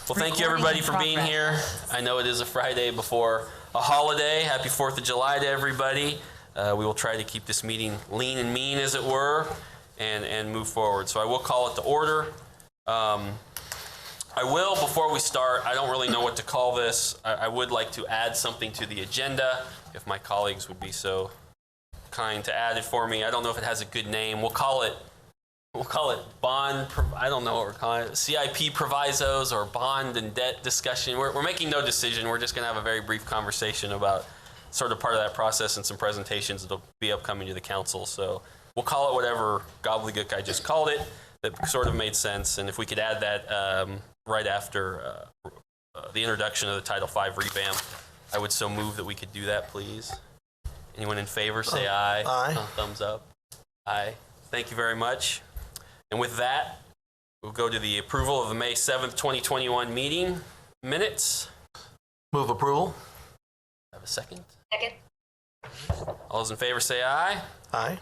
Well, thank you everybody for being here. I know it is a Friday before a holiday. Happy 4th of July to everybody. We will try to keep this meeting lean and mean, as it were, and move forward. So I will call it to order. I will, before we start, I don't really know what to call this. I would like to add something to the agenda, if my colleagues would be so kind to add it for me. I don't know if it has a good name. We'll call it bond, I don't know what we're calling it, CIP provisos or bond and debt discussion. We're making no decision. We're just going to have a very brief conversation about sort of part of that process and some presentations that'll be upcoming to the council. So we'll call it whatever gobbledygook I just called it that sort of made sense. And if we could add that right after the introduction of the Title V revamp, I would so move that we could do that, please. Anyone in favor, say aye. Aye. Thumbs up. Aye. Thank you very much. And with that, we'll go to the approval of the May 7th, 2021 meeting minutes. Move approval. Have a second? Second. All those in favor say aye. Aye.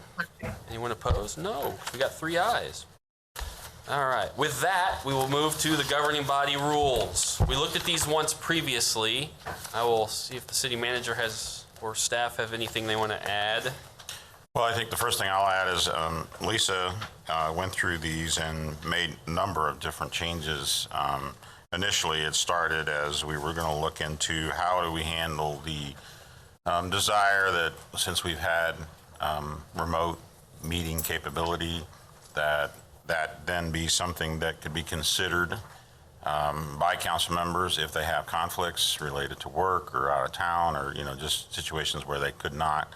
Anyone opposed? No. We got 3 ayes. All right. With that, we will move to the governing body rules. We looked at these once previously. I will see if the city manager has or staff have anything they want to add. Well, I think the first thing I'll add is Leigha went through these and made a number of different changes. Initially, it started as we were going to look into how do we handle the desire that since we've had remote meeting capability, that then be something that could be considered by council members if they have conflicts related to work or out of town or, you know, just situations where they could not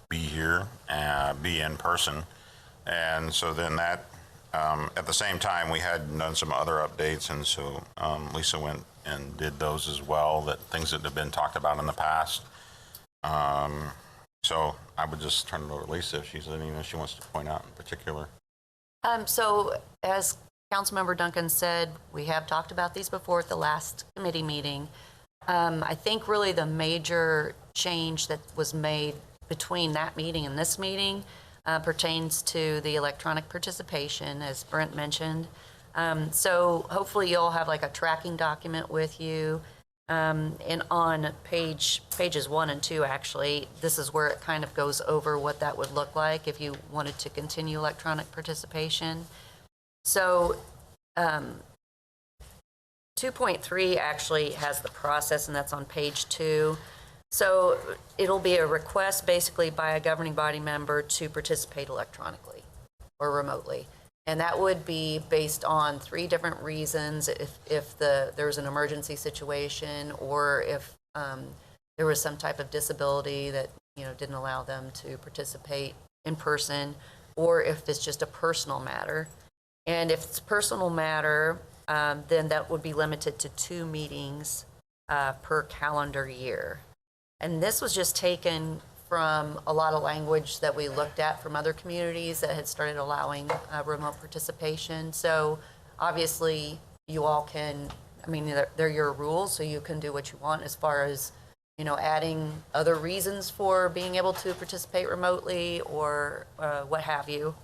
be here, be in person. And so then that, at the same time, we had done some other updates, and so Leigha went and did those as well, that things that have been talked about in the past. So I would just turn it over to Leigha if she's anything that she wants to point out in particular. So as Councilmember Duncan said, we have talked about these before at the last committee meeting. I think really the major change that was made between that meeting and this meeting pertains to the electronic participation, as Brent mentioned. So hopefully you'll have like a tracking document with you. And on pages 1 and 2, actually, this is where it kind of goes over what that would look like if you wanted to continue electronic participation. So 2.3 actually has the process, and that's on page 2. So it'll be a request basically by a governing body member to participate electronically or remotely. And that would be based on 3 different reasons: if there's an emergency situation, or if there was some type of disability that, you know, didn't allow them to participate in person, or if it's just a personal matter. And if it's a personal matter, then that would be limited to 2 meetings per calendar year. And this was just taken from a lot of language that we looked at from other communities that had started allowing remote participation. So obviously you all can, I mean, they're your rules, so you can do what you want as far as, you know, adding other reasons for being able to participate remotely or what have you.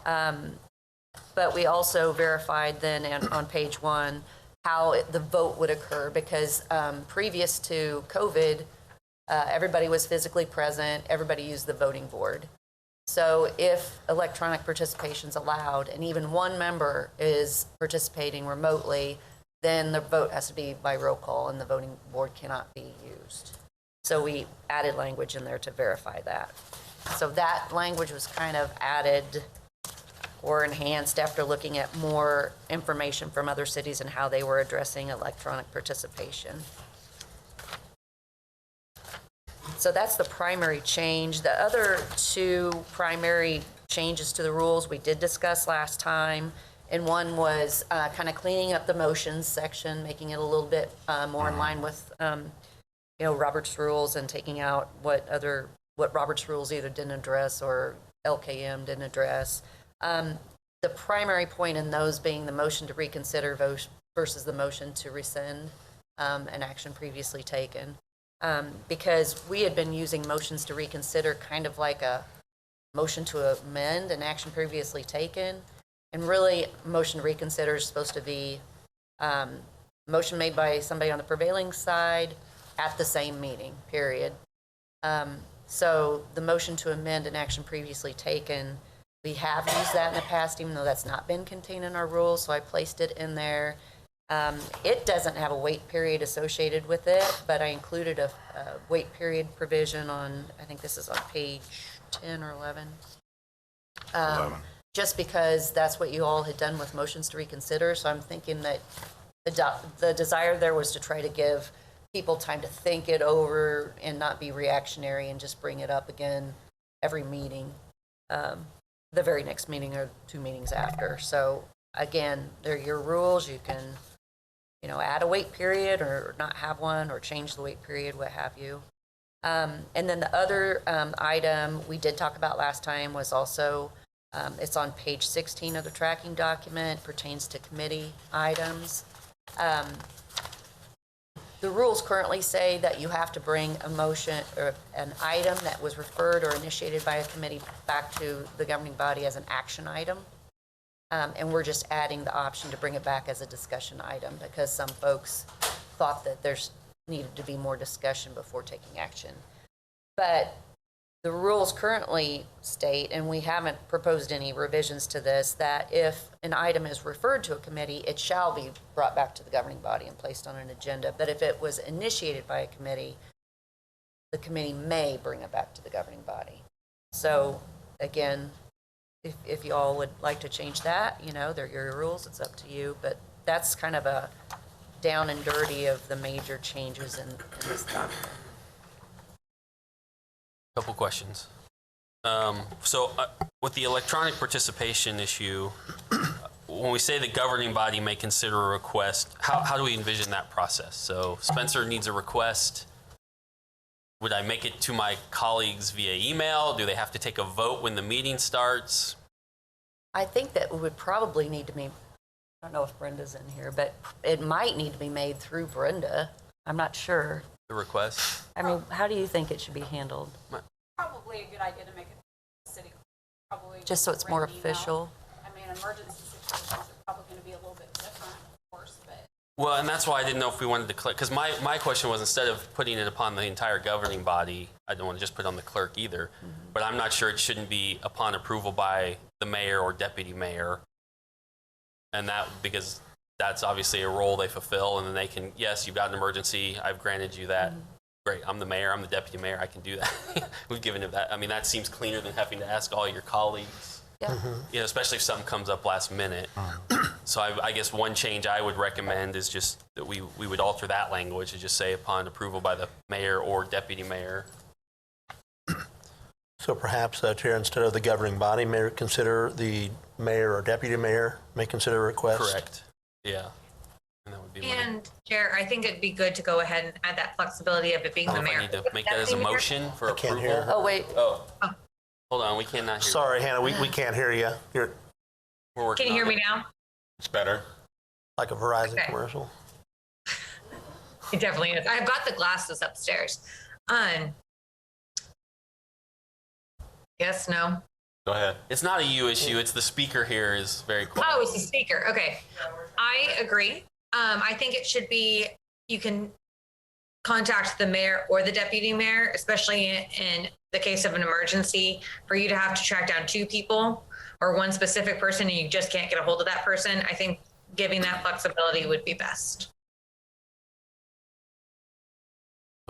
But we also verified then on page 1 how the vote would occur, because previous to COVID, everybody was physically present, everybody used the voting board. So if electronic participation is allowed and even one member is participating remotely, then the vote has to be by roll call and the voting board cannot be used. So we added language in there to verify that. So that language was kind of added or enhanced after looking at more information from other cities and how they were addressing electronic participation. So that's the primary change. The other 2 primary changes to the rules we did discuss last time, and one was kind of cleaning up the motions section, making it a little bit more in line with you know, Robert's rules, and taking out what Robert's rules either didn't address or LKM didn't address. The primary point in those being the motion to reconsider vote versus the motion to rescind an action previously taken. Because we had been using motions to reconsider kind of like a motion to amend an action previously taken. And really, motion to reconsider is supposed to be motion made by somebody on the prevailing side at the same meeting, period. So the motion to amend an action previously taken, we have used that in the past, even though that's not been contained in our rules, so I placed it in there. It doesn't have a wait period associated with it, but I included a wait period provision on, I think this is on page 10 or 11. 11. Just because that's what you all had done with motions to reconsider, so I'm thinking that the desire there was to try to give people time to think it over and not be reactionary and just bring it up again every meeting, the very next meeting or 2 meetings after. So again, they're your rules. You can, add a wait period or not have one, or change the wait period, what have you. And then the other item we did talk about last time was also, it's on page 16 of the tracking document, pertains to committee items. The rules currently say that you have to bring a motion or an item that was referred or initiated by a committee back to the governing body as an action item. And we're just adding the option to bring it back as a discussion item because some folks thought that there's needed to be more discussion before taking action. But the rules currently state, and we haven't proposed any revisions to this, that if an item is referred to a committee, it shall be brought back to the governing body and placed on an agenda. But if it was initiated by a committee, the committee may bring it back to the governing body. So again, if you all would like to change that, they're your rules, it's up to you. But that's kind of a down and dirty of the major changes in this document. Couple questions. With the electronic participation issue, when we say the governing body may consider a request, how do we envision that process? So Spencer needs a request. Would I make it to my colleagues via email? Do they have to take a vote when the meeting starts? I think that would probably need to be, I don't know if Brenda's in here, but it might need to be made through Brenda. I'm not sure. The request? I mean, how do you think it should be handled? Probably a good idea to make it city. Probably Just so it's more written email. official? I mean, emergency situations are probably going to be a little bit different, of course, but. Well, and that's why I didn't know if we wanted to click, because my question was, instead of putting it upon the entire governing body, I don't want to just put it on the clerk either, but I'm not sure it shouldn't be upon approval by the mayor or deputy mayor. And that, because that's obviously a role they fulfill, and then they can, yes, you've got an emergency, I've granted you that. Great, I'm the mayor, I'm the deputy mayor, I can do that. We've given it that. I mean, that seems cleaner than having to ask all your colleagues. Yeah. Especially if something comes up last minute. So I guess one change I would recommend is just that we would alter that language to just say upon approval by the mayor or deputy mayor. So perhaps, Chair, instead of the governing body, may consider the mayor or deputy mayor may consider a request? Correct. Yeah. And that would be And Chair, I think it'd be good to go ahead and add that flexibility of it being the if I mayor. need to make that as a motion for I can't approval. hear her. Oh, wait. Oh. Hold on, we cannot hear. Sorry, Hannah, we can't hear you. You're We're working Can you hear on me it. now? It's better. like a Verizon Okay. commercial. It definitely is. I've got the glasses upstairs. Yes, no? Go ahead. It's not a you issue, it's the speaker here is very quiet. Oh, it's the speaker. Okay. I agree. I think it should be, you can contact the mayor or the deputy mayor, especially in the case of an emergency, for you to have to track down 2 people or one specific person and you just can't get a hold of that person. I think giving that flexibility would be best.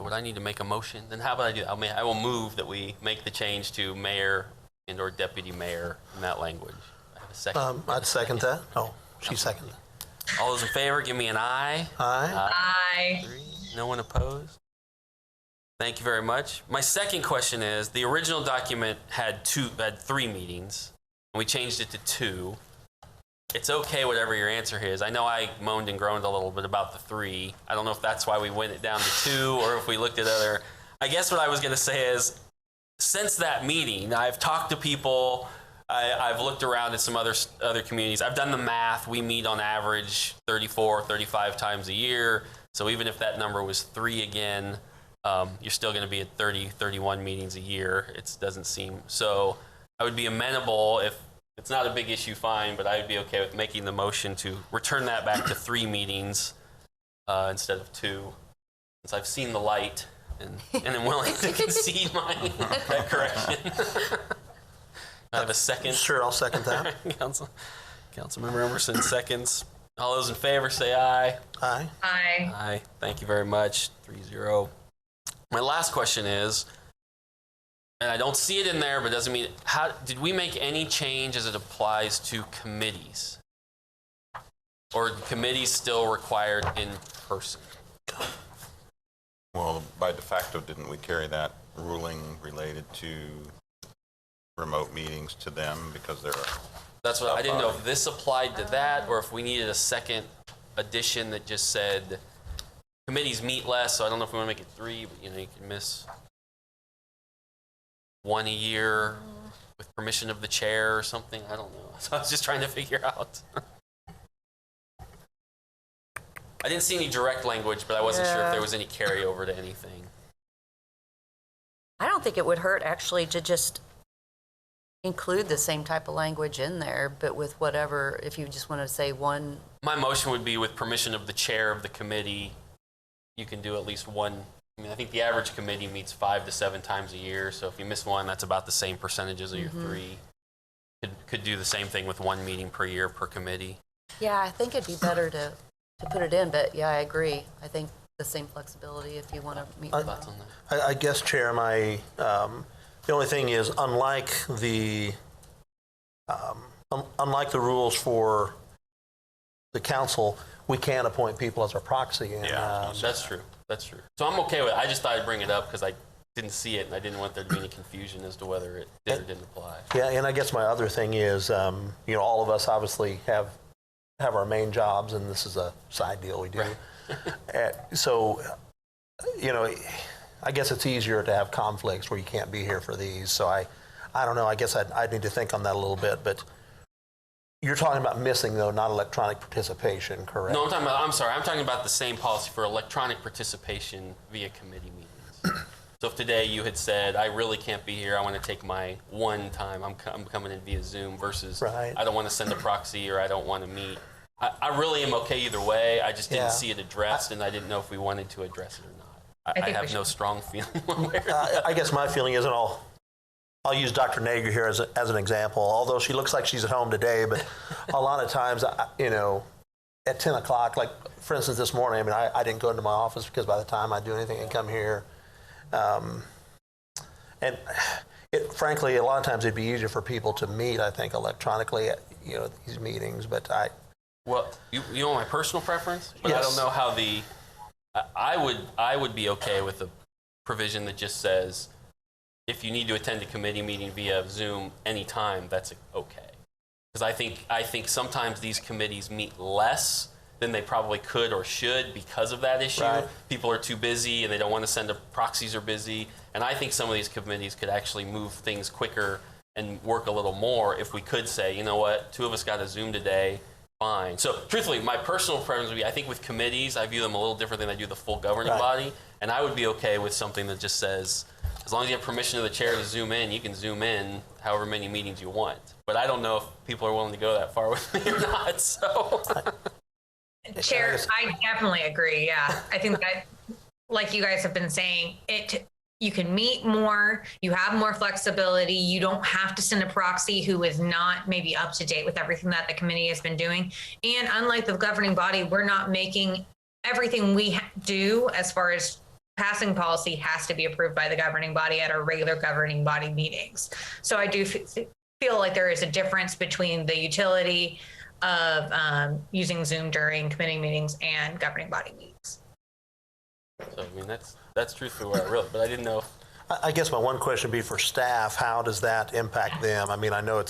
Would I need to make a motion? Then how about I do that? I will move that we make the change to mayor and or deputy mayor in that language. I have a second. I'd second that. Oh, she seconded. All those in favor, give me an aye. Aye. 3. No one opposed? Thank you very much. My second question is, the original document had 3 meetings, and we changed it to 2. It's okay, whatever your answer is. I know I moaned and groaned a little bit about the 3. I don't know if that's why we went it down to 2, or if we looked at other. I guess what I was going to say is, since that meeting, I've talked to people. I've looked around at some other communities. I've done the math. We meet on average 34, 35 times a year. So even if that number was 3 again, you're still going to be at 30, 31 meetings a year. It doesn't seem. So I would be amenable if it's not a big issue, fine, but I would be okay with making the motion to return that back to 3 meetings instead of 2, since I've seen the light and am willing to concede that correction. I have a second. Sure, I'll second that. Councilmember Emerson seconds. All those in favor say aye. Aye. Aye. Aye. Thank you very much. 3-0. My last question is, and I don't see it in there, but doesn't mean, how did we make any change as it applies to committees? Or are committees still required in person? Well, by de facto, didn't we carry that ruling related to remote meetings to them because they're... That's what I didn't know if this applied to that or if we needed a second addition that just said committees meet less. So I don't know if we want to make it 3, but you can miss 1 a year with permission of the chair or something. I don't know. So I was just trying to figure out. I didn't see any direct language, but I wasn't sure if there was any carryover to anything. I don't think it would hurt actually to just include the same type of language in there, but with whatever, if you just want to say one. My motion would be with permission of the chair of the committee, you can do at least 1. I mean, I think the average committee meets 5 to 7 times a year. So if you miss 1, that's about the same percentages of your 3. Could do the same thing with 1 meeting per year per committee. Yeah, I think it'd be better to put it in, but yeah, I agree. I think the same flexibility if you want to meet. Thoughts on that? I guess, Chair, the only thing is, unlike the rules for the council, we can appoint people as our proxy. And, That's true. That's true. So I'm okay with it. I just thought I'd bring it up because I didn't see it and I didn't want there to be any confusion as to whether it did or didn't apply. Yeah, and I guess my other thing is, all of us obviously have our main jobs, and this is a side deal we do. Right. So, I guess it's easier to have conflicts where you can't be here for these. So I don't know. I guess I'd need to think on that a little bit. But you're talking about missing, though, not electronic participation, correct? No, I'm talking about the same policy for electronic participation via committee meetings. So if today you had said, I really can't be here, I want to take my 1 time, I'm coming in via Zoom versus I don't want to send a proxy or I don't want to meet. I really am okay either way. I just didn't see it addressed, and I didn't know if we wanted to address it or not. I have no strong feeling one way or the other. I guess my feeling is, and I'll use Dr. Naeger here as an example, although she looks like she's at home today, but a lot of times, at 10 o'clock, like, for instance, this morning, I didn't go into my office because by the time I do anything, I come here. And frankly, a lot of times it'd be easier for people to meet, I think, electronically at, these meetings, but Well, you know my personal preference, but yes. I don't know how I would be okay with a provision that just says if you need to attend a committee meeting via Zoom anytime, that's okay. Because I think sometimes these committees meet less than they probably could or should because of that issue. Right. People are too busy and they don't want to send proxies are busy. And I think some of these committees could actually move things quicker and work a little more if we could say, you know what, 2 of us got a Zoom today. Fine. So, truthfully, my personal preference would be, I think with committees, I view them a little different than I do the full governing body, and I would be okay with something that just says, as long as you have permission of the chair to Zoom in, you can Zoom in however many meetings you want. But I don't know if people are willing to go that far with me or not, so. Chair, I definitely agree, yeah. I think that, like you guys have been saying, you can meet more, you have more flexibility, you don't have to send a proxy who is not maybe up to date with everything that the committee has been doing. And unlike the governing body, we're not making everything we do as far as passing policy has to be approved by the governing body at our regular governing body meetings. So I do feel like there is a difference between the utility of using Zoom during committee meetings and governing body meetings. So, that's truthfully where I wrote, but I didn't know. I guess my one question would be for staff, how does that impact them? I know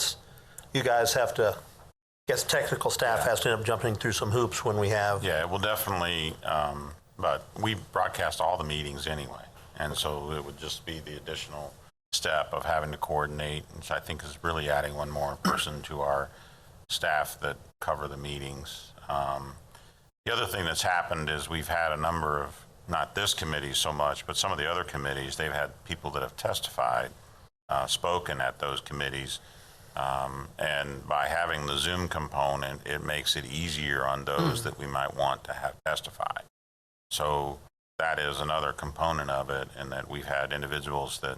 you guys have to, I guess technical staff has to end up jumping through some hoops when we have. Yeah, it will definitely, but we broadcast all the meetings anyway. And so it would just be the additional step of having to coordinate, which I think is really adding one more person to our staff that cover the meetings. The other thing that's happened is we've had a number of, not this committee so much, but some of the other committees, they've had people that have testified, spoken at those committees. And by having the Zoom component, it makes it easier on those that we might want to have testify. So that is another component of it, and that we've had individuals that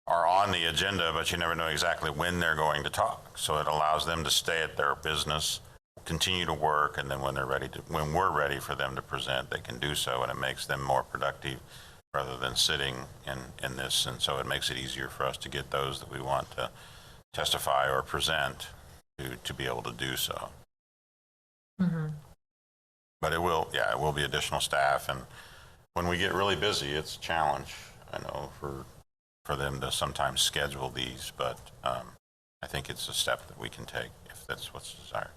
are on the agenda, but you never know exactly when they're going to talk. So it allows them to stay at their business, continue to work, and then when we're ready for them to present, they can do so, and it makes them more productive rather than sitting in this. And so it makes it easier for us to get those that we want to testify or present to be able to do so. Mm-hmm. But it will be additional staff, and when we get really busy, it's a challenge, I know, for them to sometimes schedule these, but I think it's a step that we can take if that's what's desired.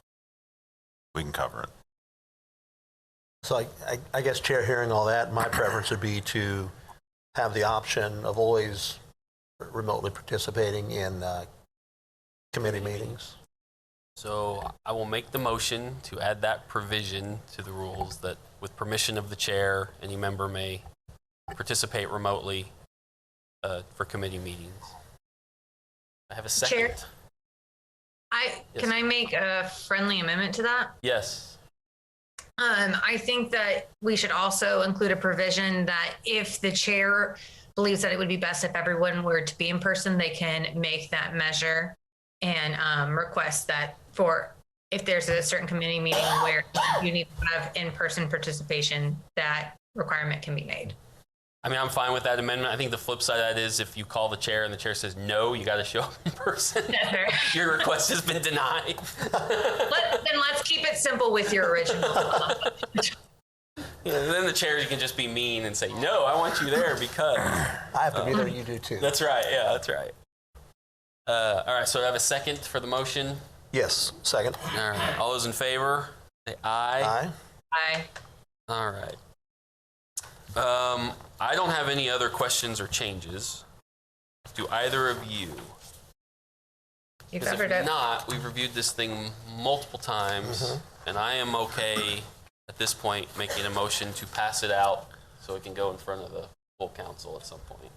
We can cover it. So I guess, Chair, hearing all that, my preference would be to have the option of always remotely participating in committee meetings. So I will make the motion to add that provision to the rules that with permission of the chair, any member may participate remotely for committee meetings. I have a second. Chair? Can I make a friendly amendment to that? Yes. I think that we should also include a provision that if the chair believes that it would be best if everyone were to be in person, they can make that measure and request that for if there's a certain committee meeting where you need to have in-person participation, that requirement can be made. I mean, I'm fine with that amendment. I think the flip side of that is if you call the chair and the chair says, no, you got to show up in person, your request has been denied. Then let's keep it simple with your original. Then the chair can just be mean and say, no, I want you there because. I have to be there, you do too. That's right. Yeah, that's right. All right, so I have a second for the motion. Yes, second. All right, all those in favor, say aye. Aye. Aye. All right. I don't have any other questions or changes. Do either of you? You Because covered if it. not, we've reviewed this thing multiple times, and I am okay at this point making a motion to pass it out so it can go in front of the full council at some point.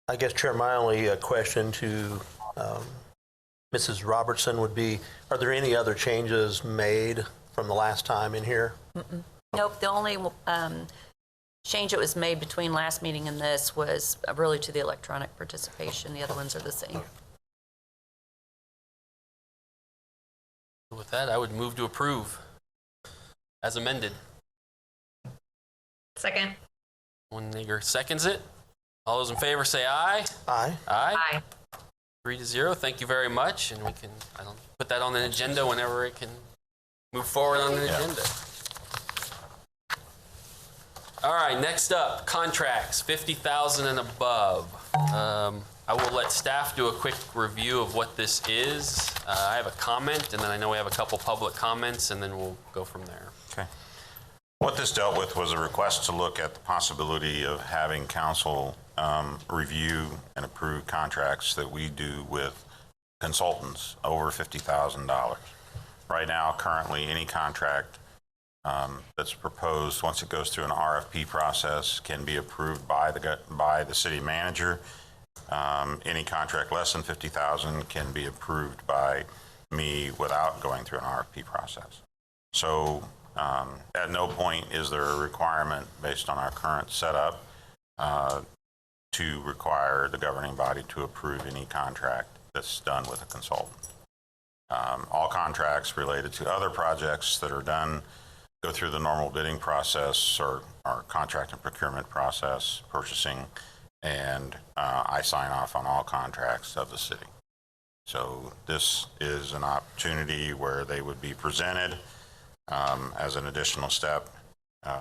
I guess, Chair, my only question to Mrs. Robertson would be, are there any other changes made from the last time in here? Nope, the only change that was made between last meeting and this was really to the electronic participation. The other ones are the same. With that, I would move to approve as amended. Second. When Naeger seconds it, all those in favor say aye. Aye. Aye. Aye. 3-0. Thank you very much, and we can put that on an agenda whenever it can move forward on an agenda. All right, next up, contracts, 50,000 and above. I will let staff do a quick review of what this is. I have a comment, and then I know we have a couple public comments, and then we'll go from there. Okay. What this dealt with was a request to look at the possibility of having council review and approve contracts that we do with consultants over $50,000. Right now, currently, any contract that's proposed, once it goes through an RFP process, can be approved by the city manager. Any contract less than $50,000 can be approved by me without going through an RFP process. So at no point is there a requirement based on our current setup to require the governing body to approve any contract that's done with a consultant. All contracts related to other projects that are done go through the normal bidding process or contract and procurement process, purchasing, and I sign off on all contracts of the city. So this is an opportunity where they would be presented as an additional step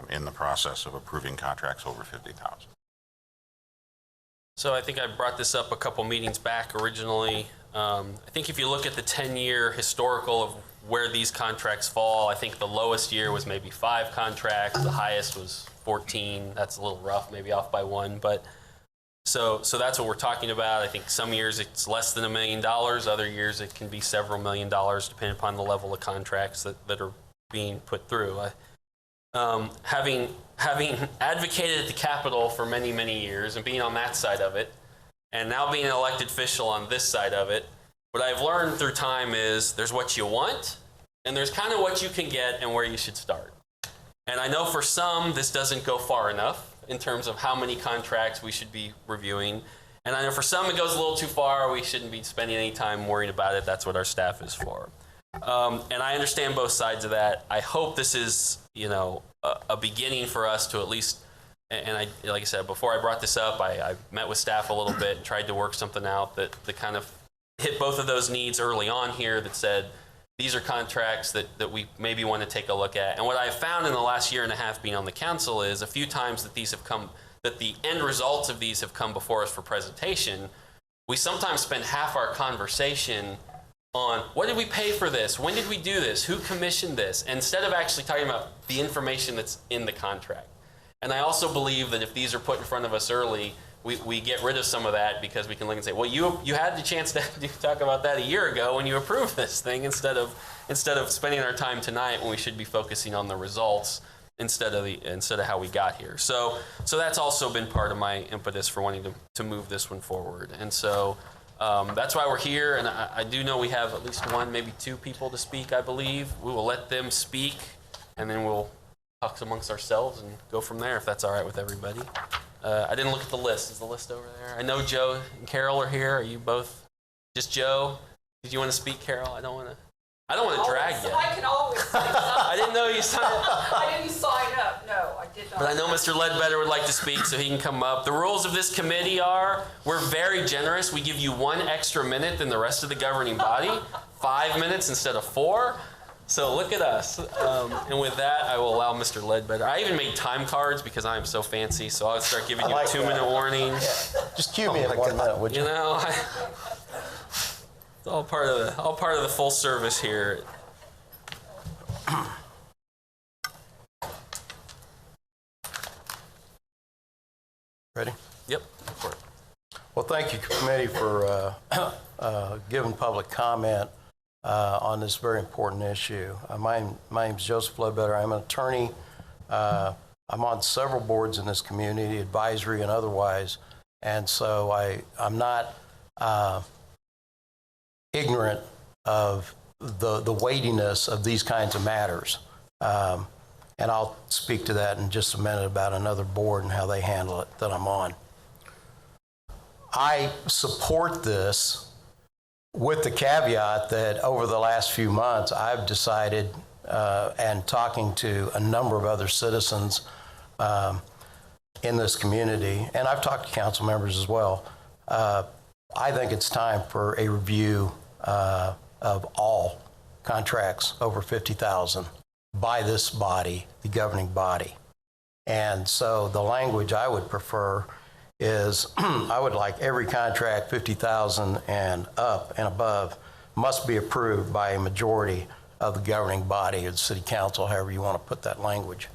in the process of approving contracts over $50,000. So I think I brought this up a couple meetings back originally. I think if you look at the 10-year historical of where these contracts fall, I think the lowest year was maybe 5 contracts. The highest was 14. That's a little rough, maybe off by 1. But so that's what we're talking about. I think some years it's less than $1 million. Other years it can be several $1 million, depending upon the level of contracts that are being put through. Having advocated at the Capitol for many, many years and being on that side of it, and now being an elected official on this side of it, what I've learned through time is there's what you want, and there's kind of what you can get and where you should start. And I know for some, this doesn't go far enough in terms of how many contracts we should be reviewing. And I know for some, it goes a little too far. We shouldn't be spending any time worrying about it. That's what our staff is for. And I understand both sides of that. I hope this is, a beginning for us to at least, and like I said, before I brought this up, I met with staff a little bit and tried to work something out that kind of hit both of those needs early on here, that said, these are contracts that we maybe want to take a look at. And what I've found in the last year and a half being on the council is a few times that these have come, that the end results of these have come before us for presentation, we sometimes spend half our conversation on what did we pay for this? When did we do this? Who commissioned this? Instead of actually talking about the information that's in the contract. And I also believe that if these are put in front of us early, we get rid of some of that, because we can look and say, well, you had the chance to talk about that a year ago when you approved this thing, instead of spending our time tonight when we should be focusing on the results instead of how we got here. So that's also been part of my impetus for wanting to move this one forward. And so that's why we're here. And I do know we have at least one, maybe two people to speak, I believe. We will let them speak, and then we'll talk amongst ourselves and go from there, if that's all right with everybody. I didn't look at the list. Is the list over there? I know Joe and Carol are here. Are you both just Joe? Did you want to speak, Carol? I don't want to drag you. I can always say something. I didn't know you signed up. I didn't sign up. No, I did not. But I know Mr. Ledbetter would like to speak, so he can come up. The rules of this committee are, we're very generous. We give you 1 extra minute than the rest of the governing body, 5 minutes instead of 4. So look at us. And with that, I will allow Mr. Ledbetter. I even made time cards because I am so fancy, so I'll start giving you a 2-minute warning. Yeah. Just cue me at 1 minute, would you? It's all part of the full service here. Ready? Yep. Go for it. Well, thank you, committee, for giving public comment on this very important issue. My name is Joseph Ledbetter. I'm an attorney. I'm on several boards in this community, advisory and otherwise, and so I'm not ignorant of the weightiness of these kinds of matters. And I'll speak to that in just a minute about another board and how they handle it that I'm on. I support this with the caveat that over the last few months, I've decided, and talking to a number of other citizens in this community, and I've talked to council members as well, I think it's time for a review of all contracts over $50,000 by this body, the governing body. And so the language I would prefer is I would like every contract 50,000 and up and above must be approved by a majority of the governing body or the city council, however you want to put that language.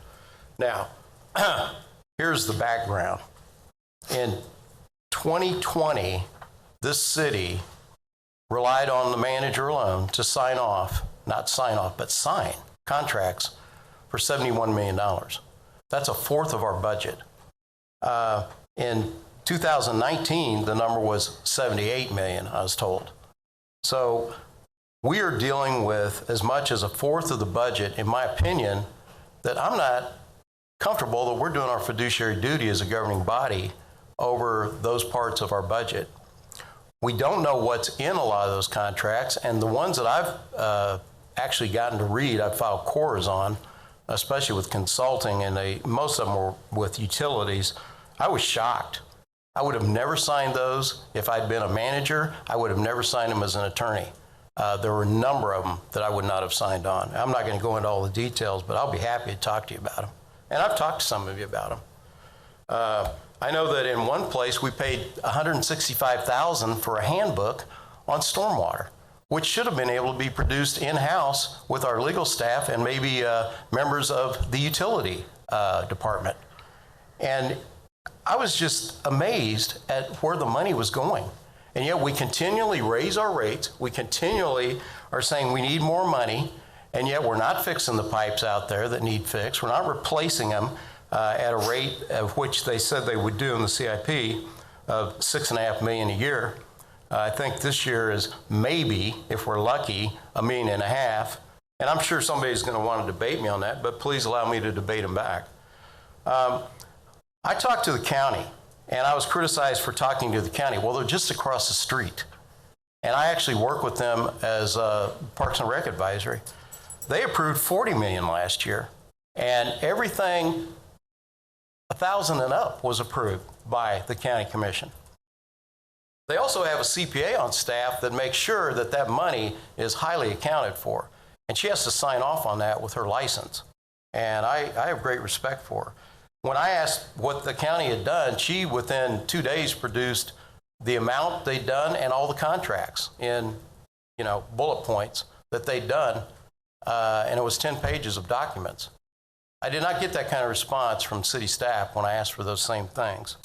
Now, here's the background. In 2020, this city relied on the manager alone to sign contracts for $71 million. That's a fourth of our budget. In 2019, the number was $78 million, I was told. So we are dealing with as much as a fourth of the budget, in my opinion, that I'm not comfortable that we're doing our fiduciary duty as a governing body over those parts of our budget. We don't know what's in a lot of those contracts, and the ones that I've actually gotten to read, I've filed cores on, especially with consulting, and most of them were with utilities. I was shocked. I would have never signed those if I'd been a manager. I would have never signed them as an attorney. There were a number of them that I would not have signed on. I'm not going to go into all the details, but I'll be happy to talk to you about them. And I've talked to some of you about them. I know that in one place we paid $165,000 for a handbook on stormwater, which should have been able to be produced in-house with our legal staff and maybe members of the utility department. And I was just amazed at where the money was going. And yet we continually raise our rates. We continually are saying we need more money, and yet we're not fixing the pipes out there that need fixed. We're not replacing them at a rate of which they said they would do in the CIP of $6.5 million a year. I think this year is maybe, if we're lucky, $1.5 million. And I'm sure somebody's going to want to debate me on that, but please allow me to debate them back. I talked to the county, and I was criticized for talking to the county. Well, they're just across the street. And I actually work with them as Parks and Rec Advisory. They approved $40 million last year, and everything 1,000 and up was approved by the county commission. They also have a CPA on staff that makes sure that that money is highly accounted for. And she has to sign off on that with her license. And I have great respect for her. When I asked what the county had done, she, within 2 days, produced the amount they'd done and all the contracts in, bullet points that they'd done. And it was 10 pages of documents. I did not get that kind of response from city staff when I asked for those same things.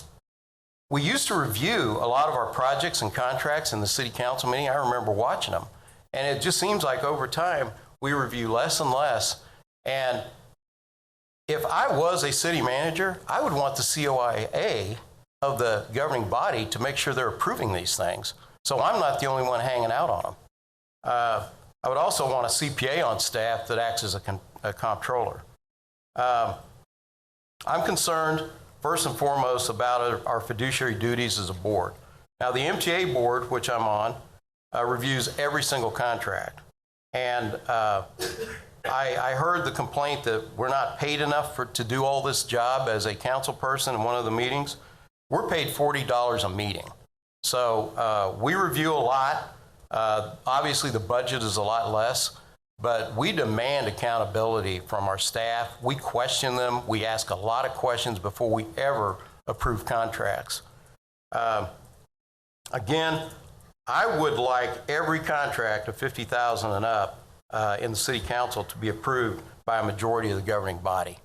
We used to review a lot of our projects and contracts in the city council meeting. I remember watching them. And it just seems like over time, we review less and less. And if I was a city manager, I would want the COIA of the governing body to make sure they're approving these things. So I'm not the only one hanging out on them. I would also want a CPA on staff that acts as a comptroller. I'm concerned, first and foremost, about our fiduciary duties as a board. Now, the MTA board, which I'm on, reviews every single contract. And I heard the complaint that we're not paid enough to do all this job as a council person in one of the meetings. We're paid $40 a meeting. So we review a lot. Obviously, the budget is a lot less, but we demand accountability from our staff. We question them. We ask a lot of questions before we ever approve contracts. Again, I would like every contract of $50,000 and up in the city council to be approved by a majority of the governing body,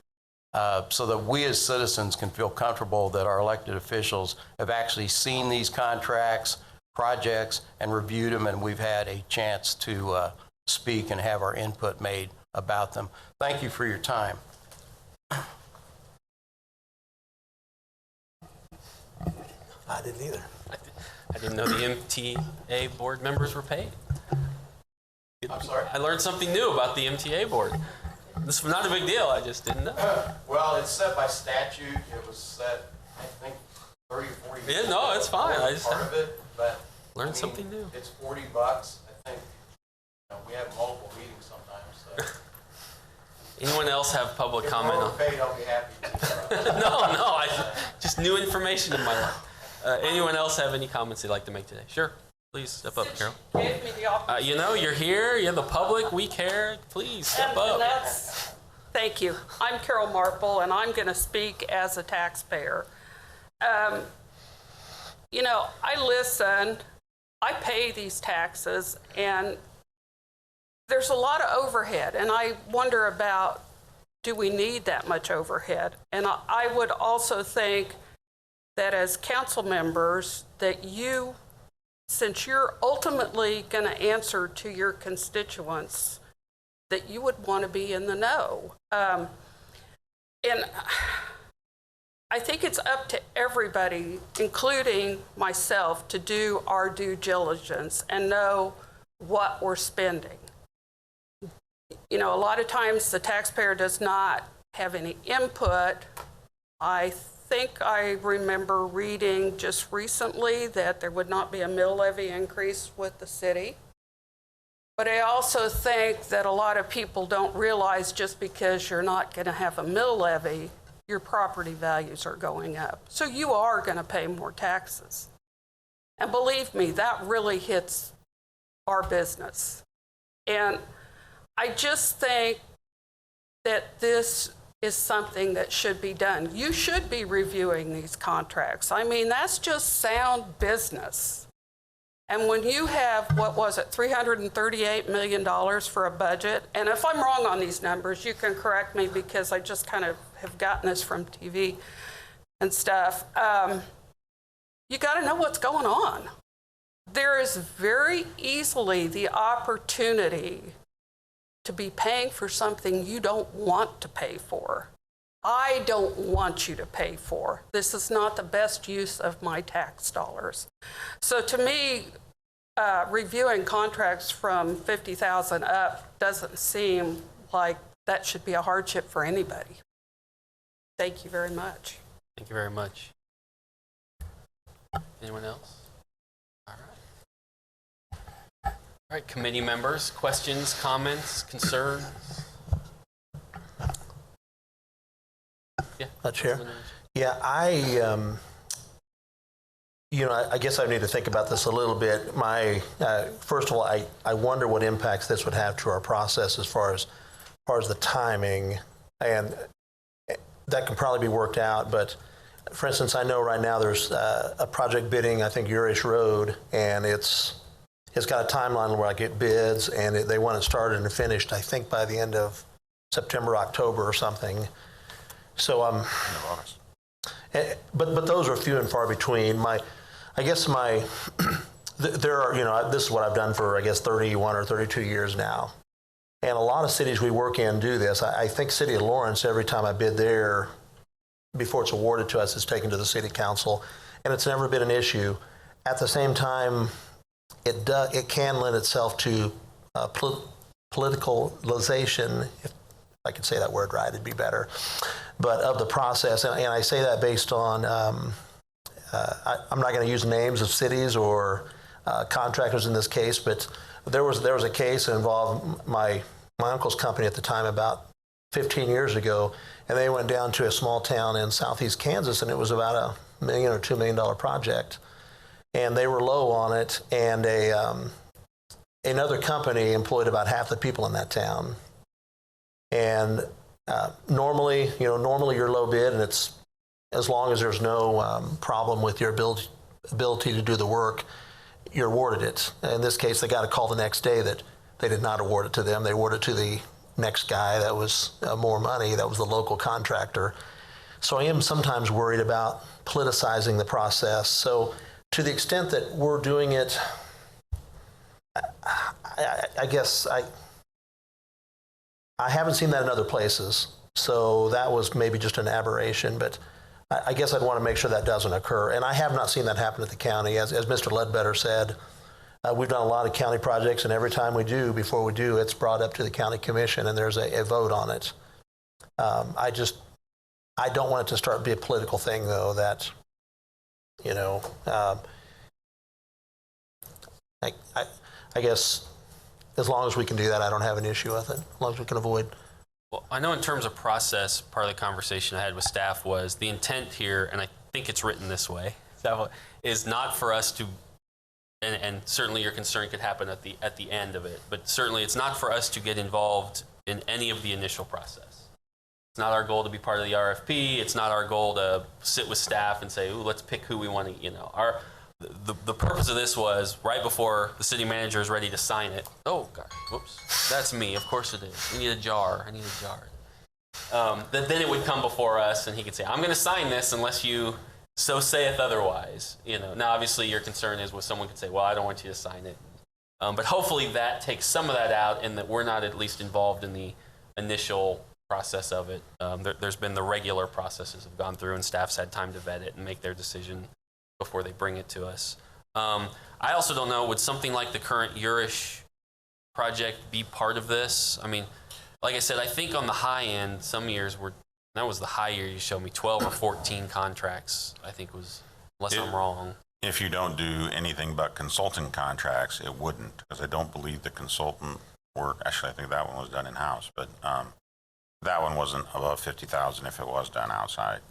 so that we as citizens can feel comfortable that our elected officials have actually seen these contracts, projects, and reviewed them, and we've had a chance to speak and have our input made about them. Thank you for your time. I didn't either. I didn't know the MTA board members were paid. I'm sorry? I learned something new about the MTA board. This was not a big deal. I just didn't know. Well, it's set by statute. It was set, I think, 30 or 40 Yeah, no, it's fine. I just part of it, but learned something new. It's $40. I think we have multiple meetings sometimes. So. Anyone else have public If comment? we're overpaid, I'll be happy to. No, just new information in my life. Anyone else have any comments they'd like to make today? Sure. Please step up, Carol. Gave me the opportunity. You're here. You're the public. We care. Please step up. Thank you. I'm Carol Marple, and I'm going to speak as a taxpayer. I listen. I pay these taxes, and there's a lot of overhead, and I wonder about, do we need that much overhead? And I would also think that as council members, that you, since you're ultimately going to answer to your constituents, that you would want to be in the know. And I think it's up to everybody, including myself, to do our due diligence and know what we're spending. A lot of times the taxpayer does not have any input. I think I remember reading just recently that there would not be a mill levy increase with the city. But I also think that a lot of people don't realize just because you're not going to have a mill levy, your property values are going up. So you are going to pay more taxes. And believe me, that really hits our business. And I just think that this is something that should be done. You should be reviewing these contracts. I mean, that's just sound business. And when you have, $338 million for a budget, and if I'm wrong on these numbers, you can correct me because I just kind of have gotten this from TV and stuff. You got to know what's going on. There is very easily the opportunity to be paying for something you don't want to pay for. I don't want you to pay for. This is not the best use of my tax dollars. So to me, reviewing contracts from 50,000 up doesn't seem like that should be a hardship for anybody. Thank you very much. Thank you very much. Anyone else? All right. All right, committee members, questions, comments, concerns? Yeah. Chair? Yeah, I guess I need to think about this a little bit. First of all, I wonder what impacts this would have to our process as far as the timing, and that can probably be worked out. But for instance, I know right now there's a project bidding, I think Urish Road, and it's got a timeline where I get bids, and they want it started and finished, I think, by the end of September, October or something. So but those are few and far between. There are, this is what I've done for, I guess, 31 or 32 years now. And a lot of cities we work in do this. I think City of Lawrence, every time I bid there, before it's awarded to us, it's taken to the City Council, and it's never been an issue. At the same time, it can lend itself to politicalization, if I could say that word right, it'd be better, but of the process. And I say that based on, I'm not going to use names of cities or contractors in this case, but there was a case that involved my uncle's company at the time about 15 years ago, and they went down to a small town in southeast Kansas, and it was about $1 million or $2 million project, and they were low on it, and another company employed about half the people in that town. And normally you're low bid, and it's as long as there's no problem with your ability to do the work, you're awarded it. In this case, they got a call the next day that they did not award it to them. They awarded it to the next guy that was more money. That was the local contractor. So I am sometimes worried about politicizing the process. So to the extent that we're doing it, I guess I haven't seen that in other places. So that was maybe just an aberration, but I guess I'd want to make sure that doesn't occur. And I have not seen that happen at the county. As Mr. Ledbetter said, we've done a lot of county projects, and every time we do, before we do, it's brought up to the county commission, and there's a vote on it. I don't want it to start be a political thing, though, that, I guess as long as we can do that, I don't have an issue with it, as long as we can avoid. Well, I know in terms of process, part of the conversation I had with staff was the intent here, and I think it's written this way, is not for us to, and certainly your concern could happen at the end of it, but certainly it's not for us to get involved in any of the initial process. It's not our goal to be part of the RFP. It's not our goal to sit with staff and say, ooh, let's pick who we want to, The purpose of this was right before the city manager is ready to sign it. Oh, God, whoops. That's me. Of course it is. We need a jar. I need a jar. Then it would come before us, and he could say, I'm going to sign this unless you so saith otherwise. Now, obviously, your concern is someone could say, well, I don't want you to sign it. But hopefully that takes some of that out, and that we're not at least involved in the initial process of it. There's been the regular processes have gone through, and staff's had time to vet it and make their decision before they bring it to us. I also don't know, would something like the current Urish project be part of this? I mean, like I said, I think on the high end, some years that was the high year you showed me, 12 or 14 contracts, I think was, unless I'm wrong. If you don't do anything but consulting contracts, it wouldn't, because I don't believe the consultant work, actually I think that one was done in-house, but that one wasn't above 50,000 if it was done outside.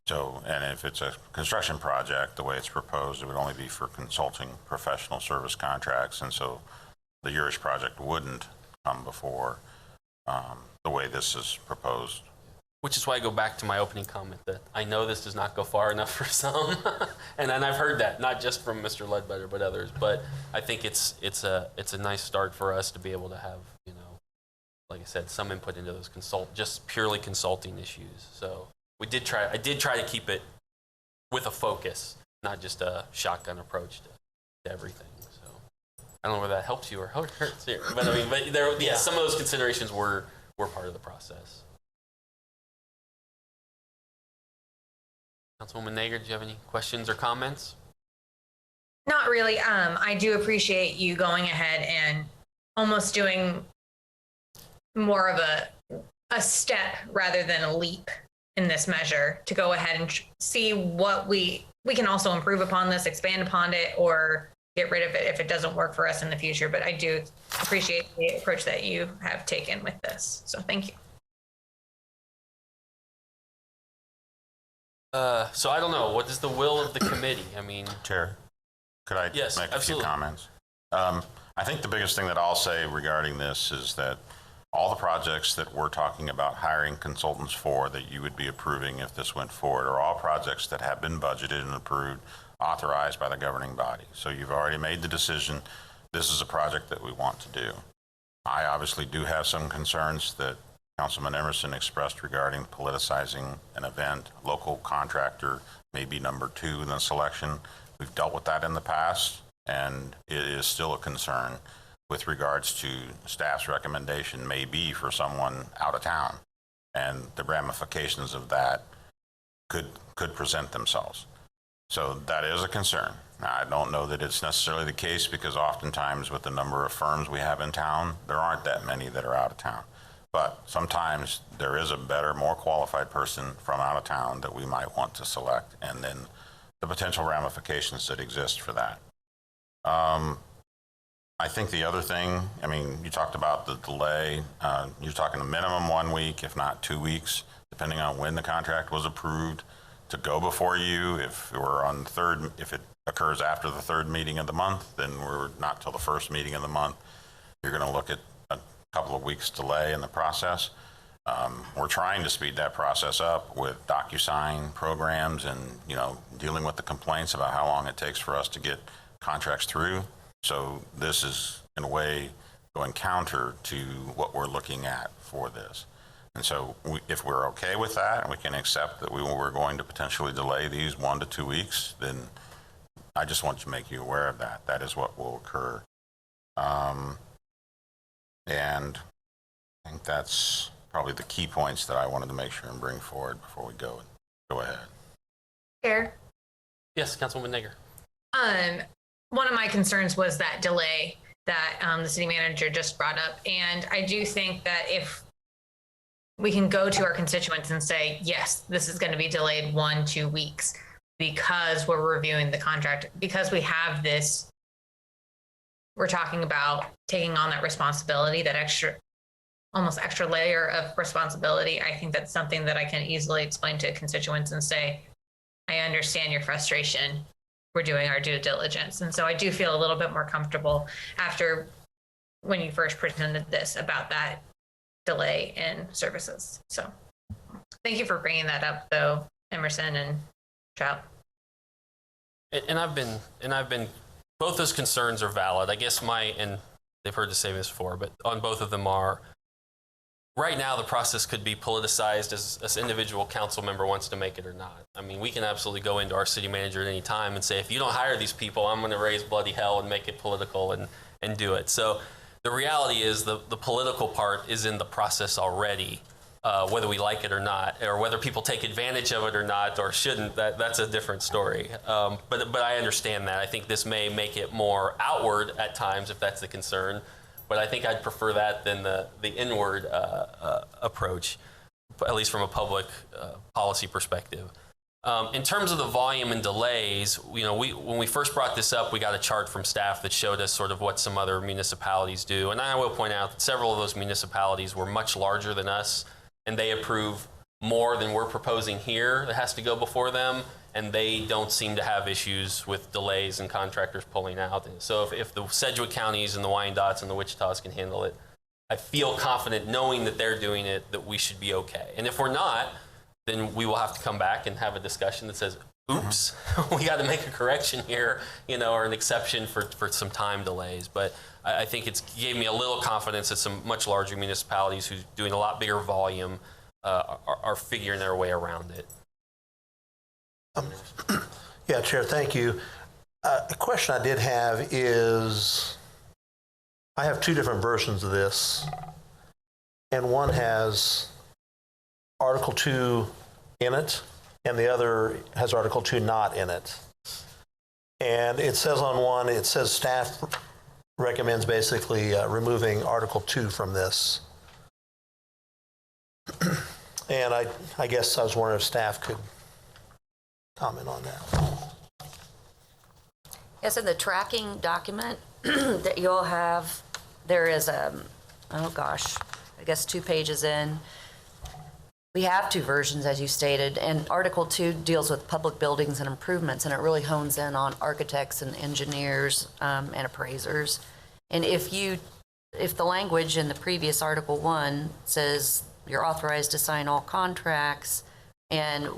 So, and if it's a construction project, the way it's proposed, it would only be for consulting professional service contracts. And so the Urish project wouldn't come before the way this is proposed. Which is why I go back to my opening comment that I know this does not go far enough for some. and I've heard that, not just from Mr. Ledbetter, but others. But I think it's a nice start for us to be able to have, like I said, some input into those just purely consulting issues. So I did try to keep it with a focus, not just a shotgun approach to everything. So I don't know whether that helps you or hurts you, but I mean, some of those considerations were part of the process. Councilwoman Naeger, do you have any questions or comments? Not really. I do appreciate you going ahead and almost doing more of a step rather than a leap in this measure to go ahead and see what we can also improve upon this, expand upon it, or get rid of it if it doesn't work for us in the future. But I do appreciate the approach that you have taken with this. So thank you. So I don't know. What is the will of the committee? I mean, Chair, could I Yes, make absolutely. a few comments? I think the biggest thing that I'll say regarding this is that all the projects that we're talking about hiring consultants for that you would be approving if this went forward are all projects that have been budgeted and approved, authorized by the governing body. So you've already made the decision, this is a project that we want to do. I obviously do have some concerns that Councilman Emerson expressed regarding politicizing an event. Local contractor may be number 2 in the selection. We've dealt with that in the past, and it is still a concern with regards to staff's recommendation may be for someone out of town, and the ramifications of that could present themselves. So that is a concern. Now, I don't know that it's necessarily the case, because oftentimes with the number of firms we have in town, there aren't that many that are out of town. But sometimes there is a better, more qualified person from out of town that we might want to select, and then the potential ramifications that exist for that. I think the other thing, I mean, you talked about the delay. You're talking a minimum 1 week, if not 2 weeks, depending on when the contract was approved, to go before you. If we're on the third, if it occurs after the third meeting of the month, then we're not till the first meeting of the month. You're going to look at a couple of weeks delay in the process. We're trying to speed that process up with DocuSign programs and, you know, dealing with the complaints about how long it takes for us to get contracts through. So this is, in a way, going counter to what we're looking at for this. And so if we're okay with that and we can accept that we're going to potentially delay these 1 to 2 weeks, then I just want to make you aware of that. That is what will occur. And I think that's probably the key points that I wanted to make sure and bring forward before we go ahead. Chair? yes, Councilwoman Naeger. One of my concerns was that delay that the city manager just brought up. And I do think that if we can go to our constituents and say, yes, this is going to be delayed 1-2 weeks because we're reviewing the contract, because we have this, we're talking about taking on that responsibility, that almost extra layer of responsibility. I think that's something that I can easily explain to constituents and say, I understand your frustration. We're doing our due diligence. And so I do feel a little bit more comfortable after when you first presented this about that delay in services. So thank you for bringing that up, though, Emerson and Trout. And I've been, both those concerns are valid. I guess and they've heard us say this before, but on both of them are, right now the process could be politicized as an individual council member wants to make it or not. I mean, we can absolutely go into our city manager at any time and say, if you don't hire these people, I'm going to raise bloody hell and make it political and do it. So the reality is the political part is in the process already, whether we like it or not, or whether people take advantage of it or not, or shouldn't, that's a different story. But I understand that. I think this may make it more outward at times if that's the concern. But I think I'd prefer that than the inward approach, at least from a public policy perspective. In terms of the volume and delays, you know, when we first brought this up, we got a chart from staff that showed us sort of what some other municipalities do. And I will point out that several of those municipalities were much larger than us, and they approve more than we're proposing here that has to go before them. And they don't seem to have issues with delays and contractors pulling out. So if the Sedgwick counties and the Wyandottes and the Wichitas can handle it, I feel confident knowing that they're doing it, that we should be okay. And if we're not, then we will have to come back and have a discussion that says, oops, we got to make a correction here, you know, or an exception for some time delays. But I think it gave me a little confidence that some much larger municipalities who's doing a lot bigger volume are figuring their way around it. Yeah, Chair, thank you. A question I did have is, I have 2 different versions of this, and one has Article 2 in it, and the other has Article 2 not in it. And it says on one, it says staff recommends basically removing Article 2 from this. And I guess I was wondering if staff could comment on that. Yes, in the tracking document that you all have, there is oh gosh, I guess 2 pages in. We have 2 versions, as you stated, and Article 2 deals with public buildings and improvements, and it really hones in on architects and engineers and appraisers. And if the language in the previous Article 1 says you're authorized to sign all contracts, and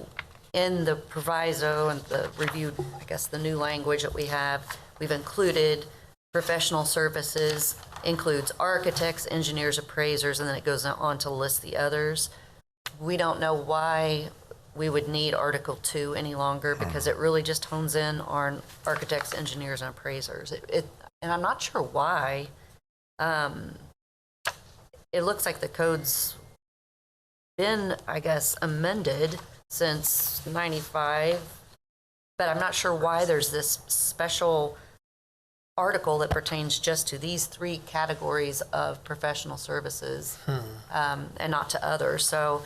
in the proviso and the reviewed, I guess, the new language that we have, we've included professional services, includes architects, engineers, appraisers, and then it goes on to list the others. We don't know why we would need Article 2 any longer, because it really just hones in on architects, engineers, and appraisers. And I'm not sure why. It looks like the code's been, I guess, amended since 95, but I'm not sure why there's this special article that pertains just to these 3 categories of professional services and not to others. So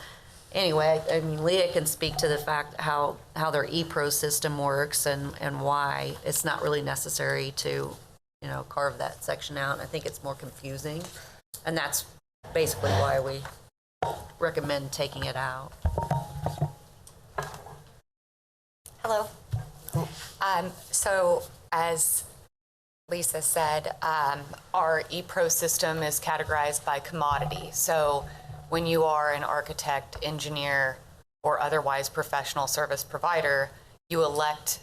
anyway, I mean, Leigha can speak to the fact how their ePro system works and why it's not really necessary to, carve that section out. I think it's more confusing, and that's basically why we recommend taking it out. Hello. So as Lisa said, our ePro system is categorized by commodity. So when you are an architect, engineer, or otherwise professional service provider, you elect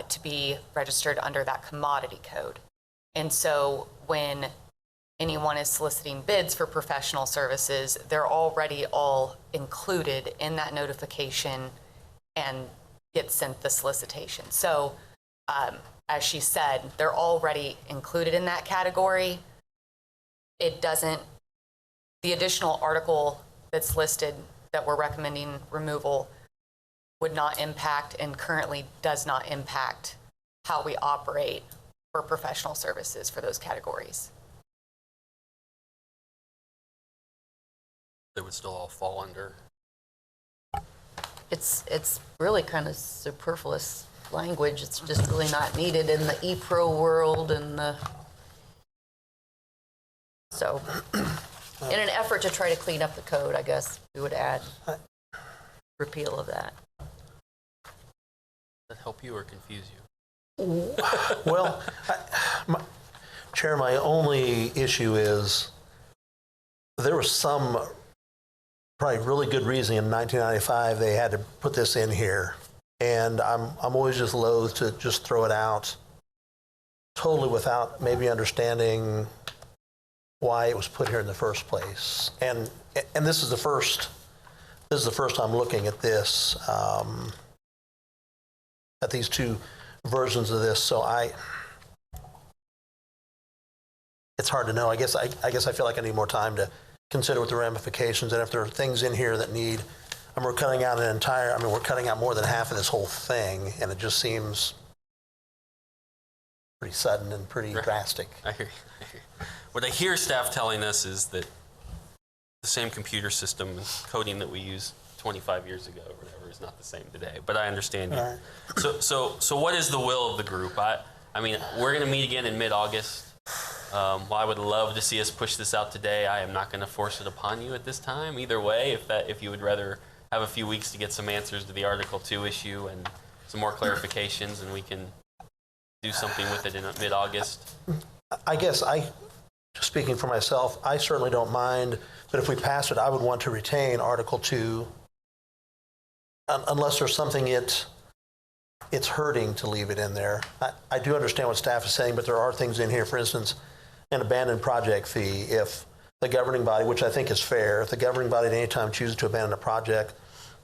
to be registered under that commodity code. And so when anyone is soliciting bids for professional services, they're already all included in that notification and get sent the solicitation. So as she said, they're already included in that category. It doesn't, the additional article that's listed that we're recommending removal would not impact and currently does not impact how we operate for professional services for those categories. They would still all fall under. It's really kind of superfluous language. It's just really not needed in the ePro world, and so in an effort to try to clean up the code, I guess we would add repeal of that. Does that help you or confuse you? Well, Chair, my only issue is there was some probably really good reason in 1995 they had to put this in here, and I'm always just loath to just throw it out totally without maybe understanding why it was put here in the first place. And this is the first I'm looking at this, at these 2 versions of this. So it's hard to know. I guess I feel like I need more time to consider what the ramifications, and if there are things in here that need, we're cutting out we're cutting out more than half of this whole thing, and it just seems pretty sudden and pretty drastic. I hear you. What I hear staff telling us is that the same computer system and coding that we used 25 years ago or whatever is not the same today, but I understand you. Right. So what is the will of the group? I mean, we're going to meet again in mid-August. While I would love to see us push this out today, I am not going to force it upon you at this time. Either way, if you would rather have a few weeks to get some answers to the Article 2 issue and some more clarifications, and we can do something with it in mid-August. I guess just speaking for myself, I certainly don't mind, but if we pass it, I would want to retain Article 2 unless there's something it's hurting to leave it in there. I do understand what staff is saying, but there are things in here, for instance, an abandoned project fee. If the governing body, which I think is fair, if the governing body at any time chooses to abandon a project,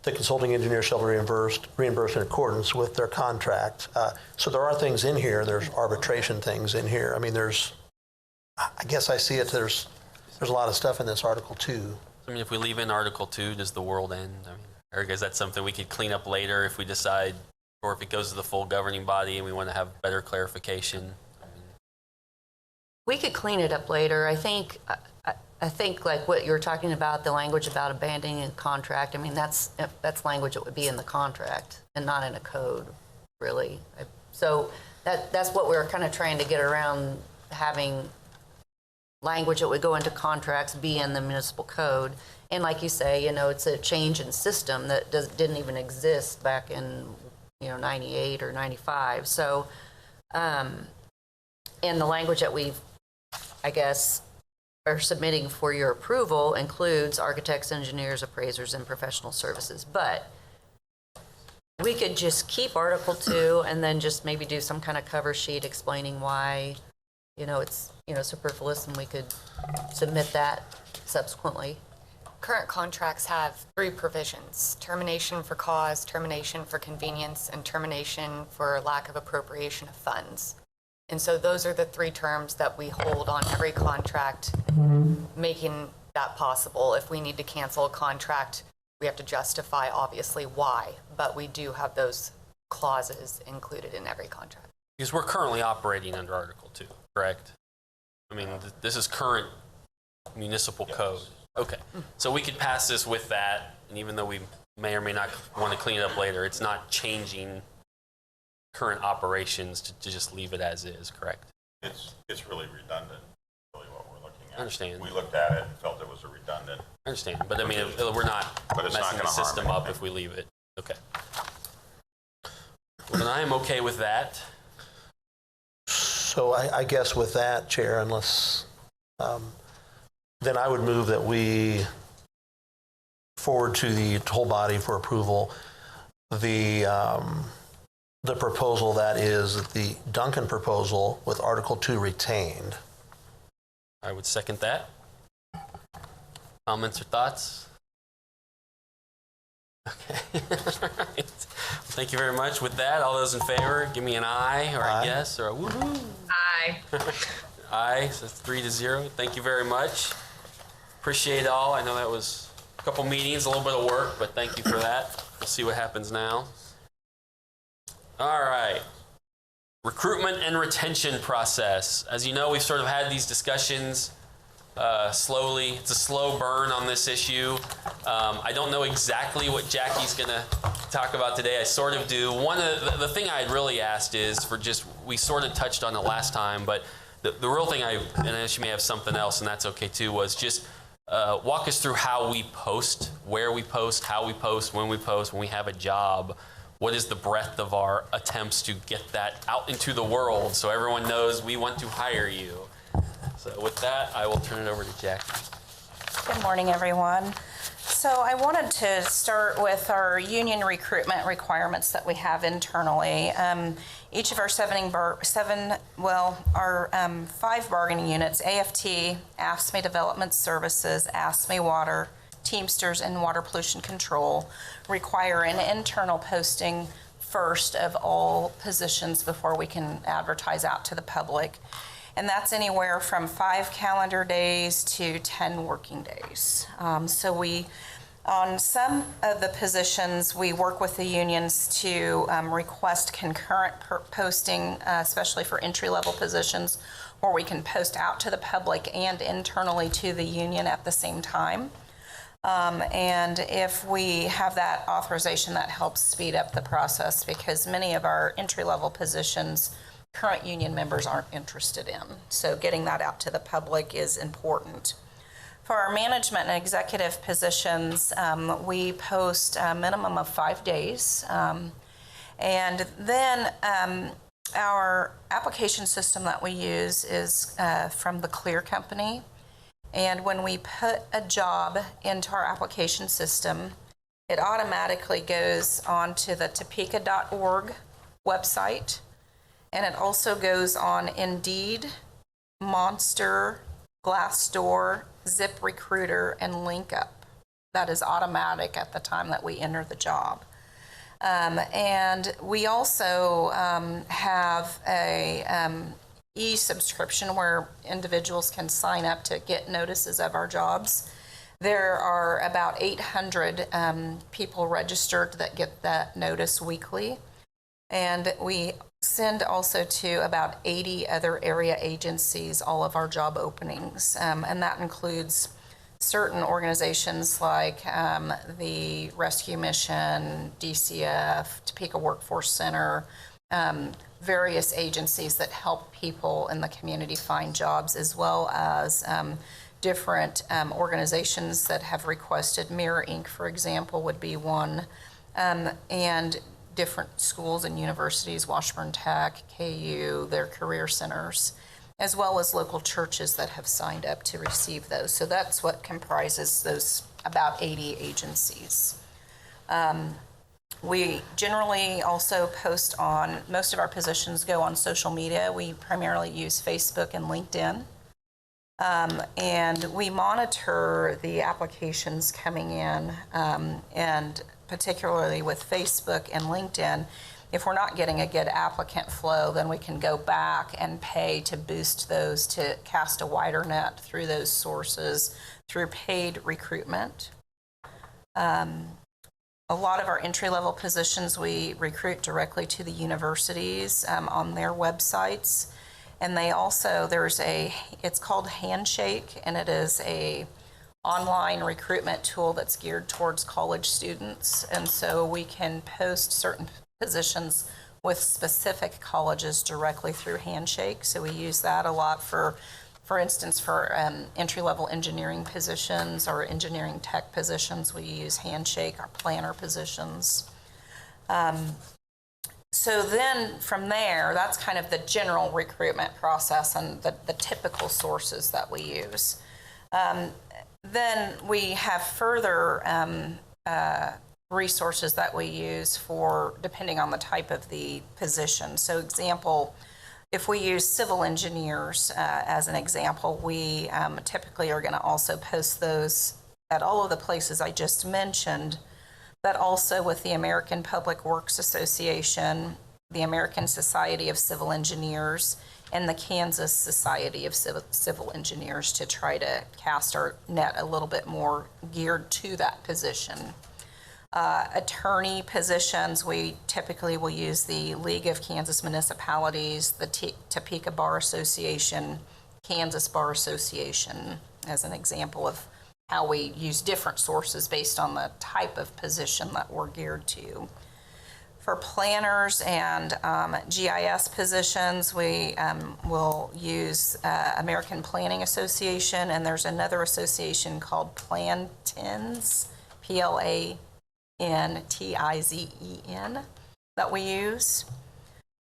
the consulting engineer shall be reimbursed in accordance with their contract. So there are things in here. There's arbitration things in here. I mean, I guess I see it. There's a lot of stuff in this Article 2. I mean, if we leave in Article 2, does the world end? I mean, or is that something we could clean up later if we decide or if it goes to the full governing body and we want to have better clarification. We could clean it up later. I think like what you were talking about, the language about abandoning a contract, I mean, that's language that would be in the contract and not in a code, really. So that's what we're kind of trying to get around, having language that would go into contracts be in the municipal code. And like you say, it's a change in system that didn't even exist back in, 98 or 95. So, and the language that we've, I guess, are submitting for your approval includes architects, engineers, appraisers, and professional services. But we could just keep Article 2 and then just maybe do some kind of cover sheet explaining why, it's, superfluous, and we could submit that subsequently. Current contracts have 3 provisions: termination for cause, termination for convenience, and termination for lack of appropriation of funds. And so those are the 3 terms that we hold on every contract, making that possible. If we need to cancel a contract, we have to justify, obviously, why. But we do have those clauses included in every contract. Because we're currently operating under Article 2, correct? I mean, this is current municipal code. Okay. So we could pass this with that, and even though we may or may not want to clean it up later, it's not changing current operations to just leave it as is, correct? It's really redundant, really what we're looking at. I understand. We looked at it and felt it was a redundant. I understand, but I mean, we're not But it's not messing the gonna harm system up anything. if we leave it. Okay. Well, then I am okay with that. So I guess with that, Chair, unless, then I would move that we forward to the whole body for approval the proposal that is the Duncan proposal with Article 2 retained. I would second that. Comments or thoughts? Okay. All right. Thank you very much. With that, all those in favor, give me an aye or a yes or a woohoo. Aye. Aye, so it's 3-0. Thank you very much. Appreciate it all. I know that was a couple meetings, a little bit of work, but thank you for that. We'll see what happens now. All right. Recruitment and retention process. As you know, we've sort of had these discussions slowly. It's a slow burn on this issue. I don't know exactly what Jackie's going to talk about today. I sort of do. One of the thing I had really asked is for just, we sort of touched on it last time, but the real thing and she may have something else, and that's okay too, was just walk us through how we post, where we post, how we post, when we have a job. What is the breadth of our attempts to get that out into the world so everyone knows we want to hire you? So with that, I will turn it over to Jacque. Good morning, everyone. So I wanted to start with our union recruitment requirements that we have internally. Each of our 5 bargaining units, AFT, AFSCME Development Services, AFSCME Water, Teamsters, and Water Pollution Control, require an internal posting first of all positions before we can advertise out to the public. And that's anywhere from 5 calendar days to 10 working days. So on some of the positions, we work with the unions to request concurrent posting, especially for entry-level positions, where we can post out to the public and internally to the union at the same time. And if we have that authorization, that helps speed up the process, because many of our entry-level positions current union members aren't interested in. So getting that out to the public is important. For our management and executive positions, we post a minimum of 5 days. And then our application system that we use is from the Clear Company. And when we put a job into our application system, it automatically goes onto the topeka.org website. And it also goes on Indeed, Monster, Glassdoor, ZipRecruiter, and LinkUp. That is automatic at the time that we enter the job. And we also have a e-subscription where individuals can sign up to get notices of our jobs. There are about 800 people registered that get that notice weekly. And we send also to about 80 other area agencies all of our job openings. And that includes certain organizations like the Rescue Mission, DCF, Topeka Workforce Center, various agencies that help people in the community find jobs, as well as different organizations that have requested. Mirror Inc., for example, would be one, and different schools and universities, Washburn Tech, KU, their career centers, as well as local churches that have signed up to receive those. So that's what comprises those about 80 agencies. We generally also post on, most of our positions go on social media. We primarily use Facebook and LinkedIn. And we monitor the applications coming in, and particularly with Facebook and LinkedIn, if we're not getting a good applicant flow, then we can go back and pay to boost those, to cast a wider net through those sources through paid recruitment. A lot of our entry-level positions we recruit directly to the universities on their websites. And they also, it's called Handshake, and it is a online recruitment tool that's geared towards college students. And so we can post certain positions with specific colleges directly through Handshake. So we use that a lot for instance, for entry-level engineering positions or engineering tech positions, we use Handshake, our planner positions. So then from there, that's kind of the general recruitment process and the typical sources that we use. Then we have further resources that we use for, depending on the type of the position. So example, if we use civil engineers as an example, we typically are going to also post those at all of the places I just mentioned, but also with the American Public Works Association, the American Society of Civil Engineers, and the Kansas Society of Civil Engineers, to try to cast our net a little bit more geared to that position. Attorney positions, we typically will use the League of Kansas Municipalities, the Topeka Bar Association, Kansas Bar Association, as an example of how we use different sources based on the type of position that we're geared to. For planners and GIS positions, we will use American Planning Association, and there's another association called PlanTizen, PLANTIZEN, that we use.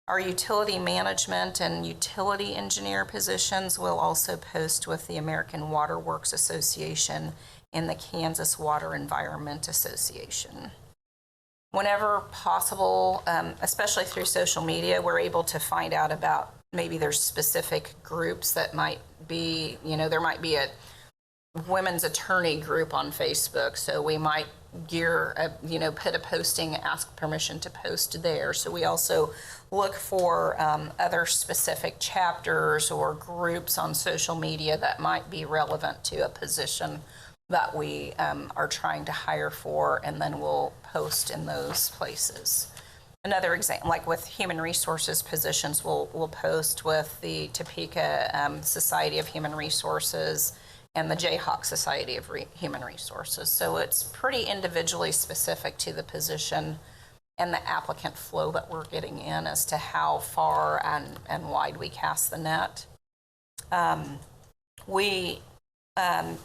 Our utility management and utility engineer positions will also post with the American Water Works Association and the Kansas Water Environment Association. Whenever possible, especially through social media, we're able to find out about maybe there's specific groups that might be, there might be a women's attorney group on Facebook, so we might put a posting, ask permission to post there. So we also look for other specific chapters or groups on social media that might be relevant to a position that we are trying to hire for, and then we'll post in those places. Another example, like with human resources positions, we'll post with the Topeka Society of Human Resources and the Jacque Society of Human Resources. So it's pretty individually specific to the position and the applicant flow that we're getting in as to how far and wide we cast the net. We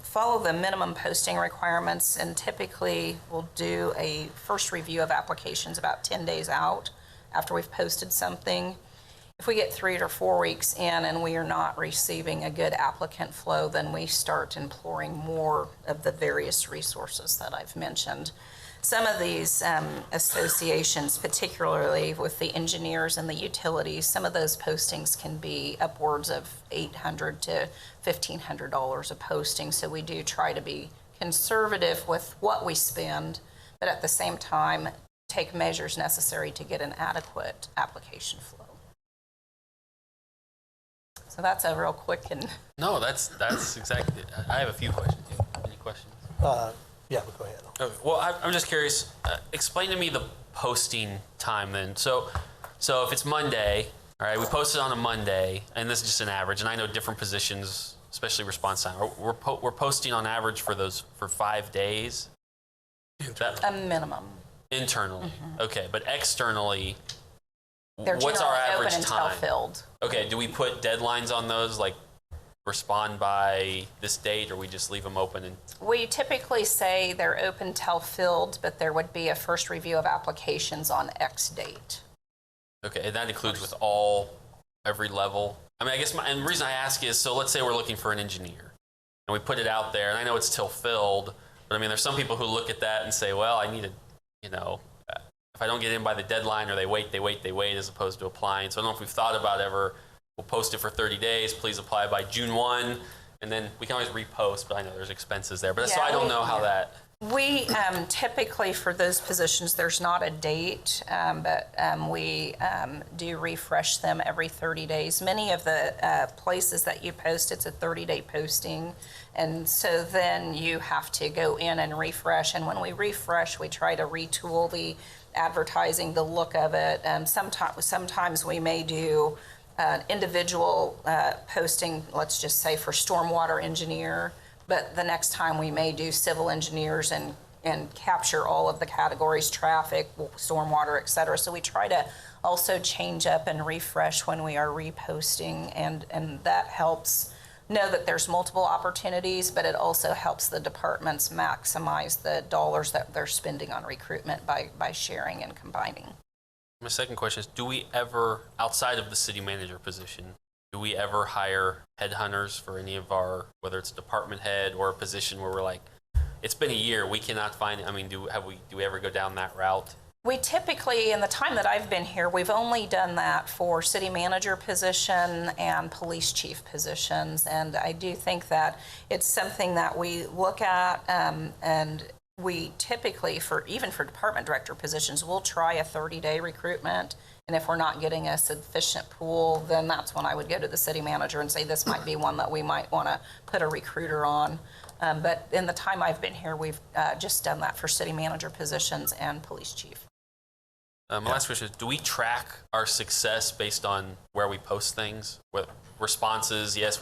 follow the minimum posting requirements, and typically we'll do a first review of applications about 10 days out after we've posted something. If we get 3 or 4 weeks in and we are not receiving a good applicant flow, then we start imploring more of the various resources that I've mentioned. Some of these associations, particularly with the engineers and the utilities, some of those postings can be upwards of $800 to $1,500 a posting. So we do try to be conservative with what we spend, but at the same time, take measures necessary to get an adequate application flow. So that's a real quick and... No, that's exactly it. I have a few questions. Any questions? Yeah, but go ahead. Okay. Well, I'm just curious. Explain to me the posting time then. So So if it's Monday, all right, we post it on a Monday, and this is just an average, and I know different positions, especially response time, we're posting on average for 5 days. A minimum. Internally, okay, but externally, They're what's our generally average open until time? filled. Okay, do we put deadlines on those, like respond by this date, or we just leave them open? And We typically say they're open till filled, but there would be a first review of applications on X date. okay, and that includes with every level. I mean, I guess and the reason I ask is, so let's say we're looking for an engineer, and we put it out there, and I know it's till filled, but I mean, there's some people who look at that and say, well, I need if I don't get in by the deadline, or they wait, as opposed to applying. So I don't know if we've thought about we'll post it for 30 days, please apply by June 1, and then we can always repost, but I know there's expenses there. But so I don't know how that. We typically, for those positions, there's not a date, but we do refresh them every 30 days. Many of the places that you post, it's a 30-day posting, and so then you have to go in and refresh. And when we refresh, we try to retool the advertising, the look of it. Sometimes we may do individual posting, let's just say for stormwater engineer, but the next time we may do civil engineers and capture all of the categories, traffic, stormwater, et cetera. So we try to also change up and refresh when we are reposting, and that helps know that there's multiple opportunities, but it also helps the departments maximize the dollars that they're spending on recruitment by sharing and combining. My second question is, do we ever, outside of the city manager position, do we ever hire headhunters for any of our, whether it's department head or a position where we're like, it's been a year, we cannot find it? I mean, do we ever go down that route? We typically, in the time that I've been here, we've only done that for city manager position and police chief positions. And I do think that it's something that we look at, and we typically, even for department director positions, we'll try a 30-day recruitment. And if we're not getting a sufficient pool, then that's when I would go to the city manager and say, this might be one that we might want to put a recruiter on. But in the time I've been here, we've just done that for city manager positions and police chief. My last question is, do we track our success based on where we post things? With responses, yes,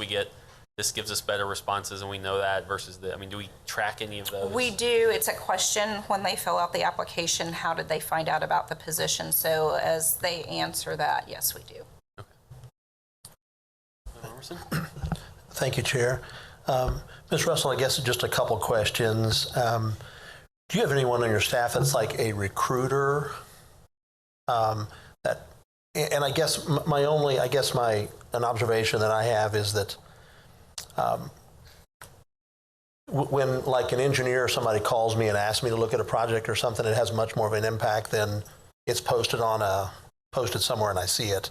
this gives us better responses, and we know that, versus do we track any of those? We do. It's a question when they fill out the application, how did they find out about the position? So as they answer that, yes, we do. Okay. Emerson? Thank you, Chair. Ms. Russell, I guess just a couple questions. Do you have anyone on your staff that's like a recruiter? And I guess an observation that I have is that when like an engineer or somebody calls me and asks me to look at a project or something, it has much more of an impact than it's posted somewhere and I see it.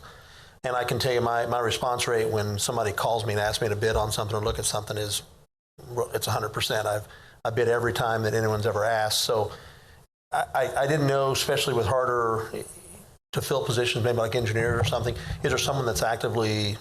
And I can tell you my response rate when somebody calls me and asks me to bid on something or look at something it's 100%. I bid every time that anyone's ever asked. So I didn't know, especially with harder to fill positions, maybe like engineer or something, is there someone that's actively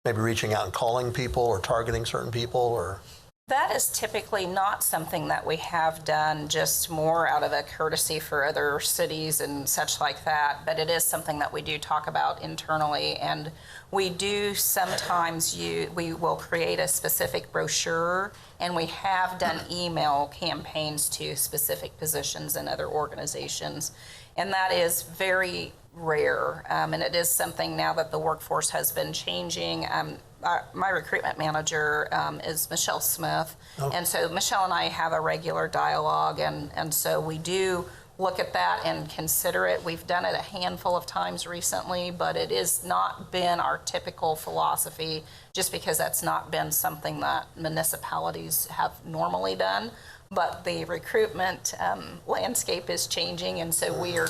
maybe reaching out and calling people or targeting certain people? Or That is typically not something that we have done, just more out of a courtesy for other cities and such like that, but it is something that we do talk about internally. And we do sometimes we will create a specific brochure, and we have done email campaigns to specific positions and other organizations. And that is very rare, and it is something now that the workforce has been changing. My recruitment manager is Michelle Smith, and so Michelle and I have a regular dialogue, and so we do look at that and consider it. We've done it a handful of times recently, but it has not been our typical philosophy, just because that's not been something that municipalities have normally done. But the recruitment landscape is changing, and so we are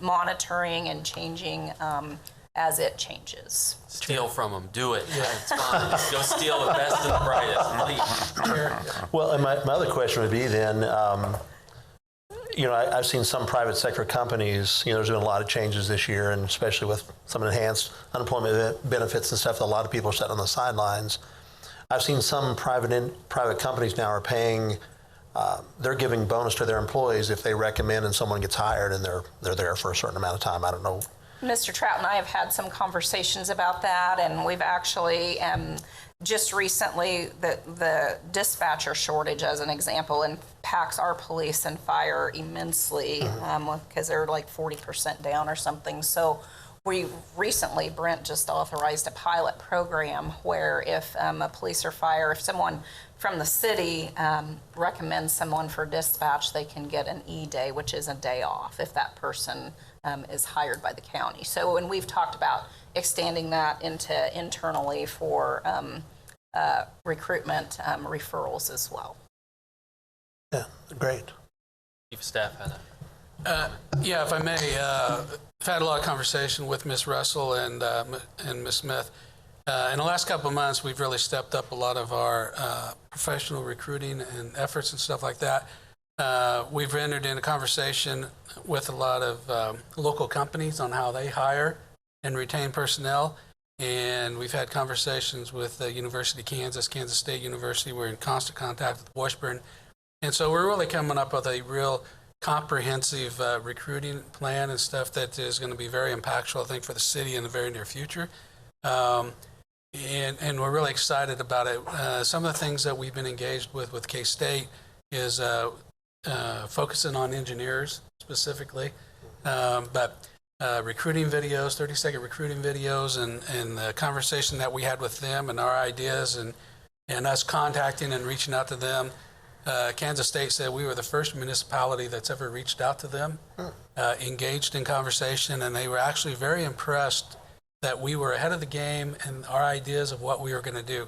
monitoring and changing as it changes. Steal from them. Do it. Yeah. It's fine. Go steal the best and the brightest. Well, and my other question would be then, I've seen some private sector companies, there's been a lot of changes this year, and especially with some enhanced unemployment benefits and stuff that a lot of people are sitting on the sidelines. I've seen some private companies now are paying, they're giving bonus to their employees if they recommend and someone gets hired and they're there for a certain amount of time. I don't know Mr. Trout and I have had some conversations about that, and we've actually just recently, the dispatcher shortage, as an example, impacts our police and fire immensely because they're like 40% down or something. So we recently, Brent just authorized a pilot program where if a police or fire, if someone from the city recommends someone for dispatch, they can get an E-day, which is a day off if that person is hired by the county. So, and we've talked about extending that into internally for recruitment referrals as well. Yeah, great. Chief of Staff had a Yeah, if I may, I've had a lot of conversation with Ms. Russell and Ms. Smith. In the last couple of months, we've really stepped up a lot of our professional recruiting and efforts and stuff like that. We've entered in a conversation with a lot of local companies on how they hire and retain personnel. And we've had conversations with the University of Kansas, Kansas State University. We're in constant contact with Washburn. And so we're really coming up with a real comprehensive recruiting plan and stuff that is going to be very impactful, I think, for the city in the very near future. And we're really excited about it. Some of the things that we've been engaged with K-State is focusing on engineers specifically, but recruiting videos, 30-second recruiting videos, and the conversation that we had with them and our ideas and us contacting and reaching out to them. Kansas State said we were the first municipality that's ever reached out to them, engaged in conversation, and they were actually very impressed that we were ahead of the game and our ideas of what we were going to do.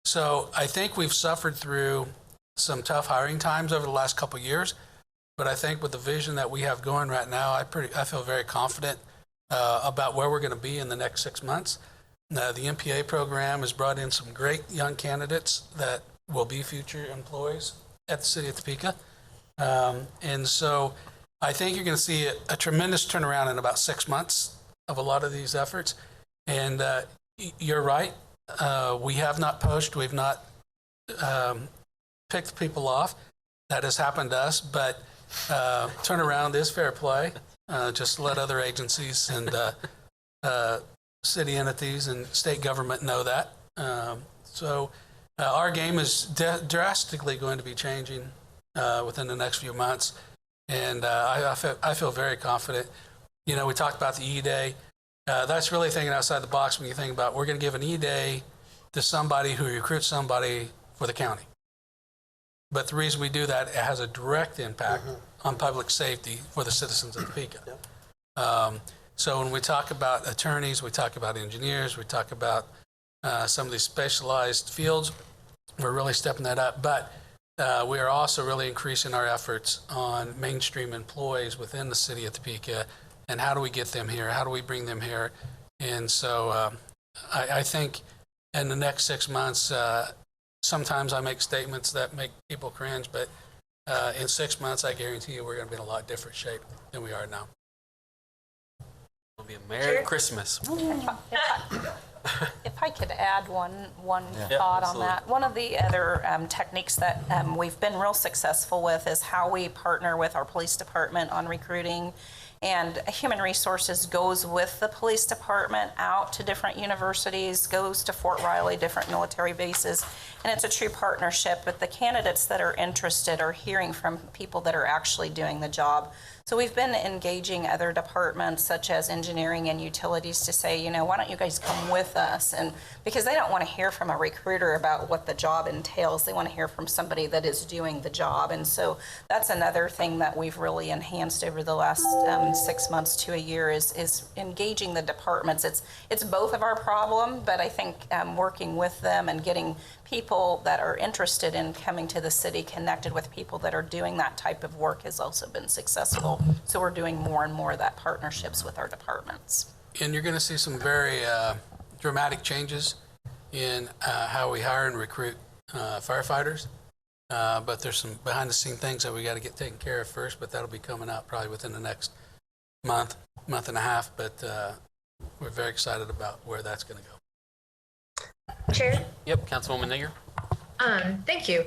So I think we've suffered through some tough hiring times over the last couple of years, but I think with the vision that we have going right now, I feel very confident about where we're going to be in the next 6 months. The MPA program has brought in some great young candidates that will be future employees at the city of Topeka. And so I think you're going to see a tremendous turnaround in about 6 months of a lot of these efforts. And you're right. We have not poached. We've not picked people off. That has happened to us. But turnaround is fair play. Just let other agencies and city entities and state government know that. So our game is drastically going to be changing within the next few months. And I feel very confident. You know, we talked about the E-Day. That's really thinking outside the box when you think about we're going to give an E-Day to somebody who recruits somebody for the county. But the reason we do that, it has a direct impact on public safety for the citizens of Topeka. So when we talk about attorneys, we talk about engineers, we talk about some of these specialized fields, we're really stepping that up. But we are also really increasing our efforts on mainstream employees within the city of Topeka. And how do we get them here? How do we bring them here? And so I think in the next 6 months, sometimes I make statements that make people cringe, but in 6 months, I guarantee you we're going to be in a lot different shape than we are now. It'll be a Merry Christmas. If I could add one thought on that. One of the other techniques that we've been real successful with is how we partner with our police department on recruiting. And Human Resources goes with the police department out to different universities, goes to Fort Riley, different military bases, and it's a true partnership. But the candidates that are interested are hearing from people that are actually doing the job. So we've been engaging other departments such as engineering and utilities to say, you know, why don't you guys come with us? And because they don't want to hear from a recruiter about what the job entails, they want to hear from somebody that is doing the job. And so that's another thing that we've really enhanced over the last 6 months to a year is engaging the departments. It's both of our problem, but I think working with them and getting people that are interested in coming to the city connected with people that are doing that type of work has also been successful. So we're doing more and more of that partnerships with our departments. And you're going to see some very dramatic changes in how we hire and recruit firefighters. But there's some behind the scene things that we got to get taken care of first, but that'll be coming out probably within the next month and a half. But we're very excited about where that's going to go. Chair? Yep, Councilwoman Naeger. Thank you.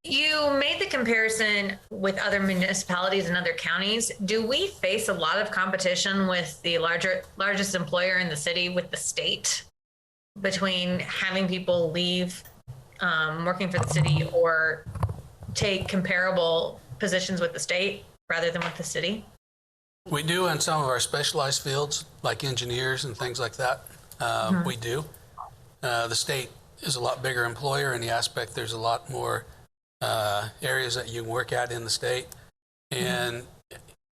You made the comparison with other municipalities and other counties. Do we face a lot of competition with the largest employer in the city, with the state, between having people leave working for the city or take comparable positions with the state rather than with the city? We do in some of our specialized fields, like engineers and things like that. We do. The state is a lot bigger employer in the aspect there's a lot more areas that you can work at in the state. And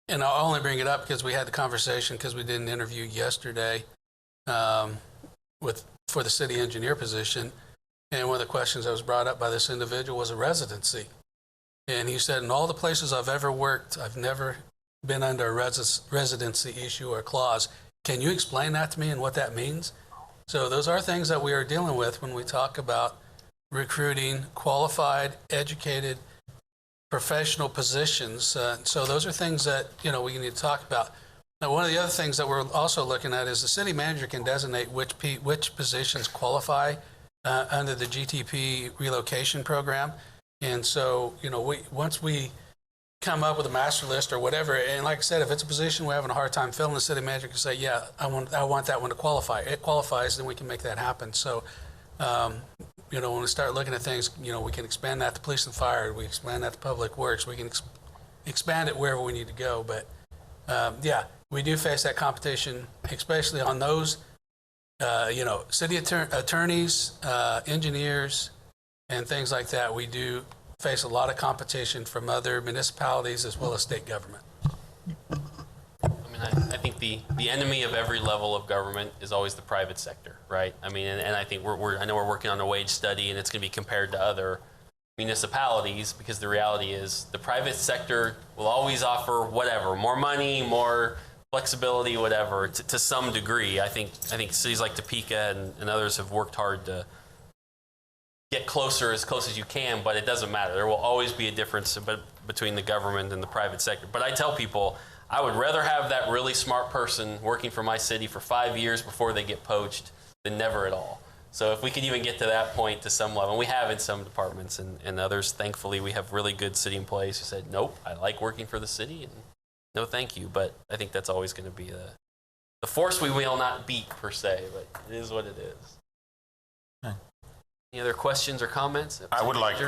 I'll only bring it up because we had the conversation because we did an interview yesterday for the city engineer position. And one of the questions that was brought up by this individual was a residency. And he said, in all the places I've ever worked, I've never been under a residency issue or clause. Can you explain that to me and what that means? So those are things that we are dealing with when we talk about recruiting qualified, educated, professional positions. So those are things that, we need to talk about. Now, one of the other things that we're also looking at is the city manager can designate which positions qualify under the GTP relocation program. And so, once we come up with a master list or whatever, and like I said, if it's a position we're having a hard time filling, the city manager can say, yeah, I want that one to qualify. It qualifies, then we can make that happen. So, when we start looking at things, we can expand that to police and fire, we expand that to public works, we can expand it wherever we need to go. But we do face that competition, especially on those, city attorneys, engineers, and things like that. We do face a lot of competition from other municipalities as well as state government. I think the enemy of every level of government is always the private sector, right? And I think I know we're working on a wage study, and it's going to be compared to other municipalities, because the reality is the private sector will always offer whatever, more money, more flexibility, whatever, to some degree. I think cities like Topeka and others have worked hard to get as close as you can, but it doesn't matter. There will always be a difference between the government and the private sector. But I tell people, I would rather have that really smart person working for my city for 5 years before they get poached than never at all. So if we could even get to that point to some level, and we have in some departments and others, thankfully, we have really good city employees who said, nope, I like working for the city, and no thank you. But I think that's always going to be the force we will not beat, per se, but it is what it is. Okay. Any other questions or comments? I would like,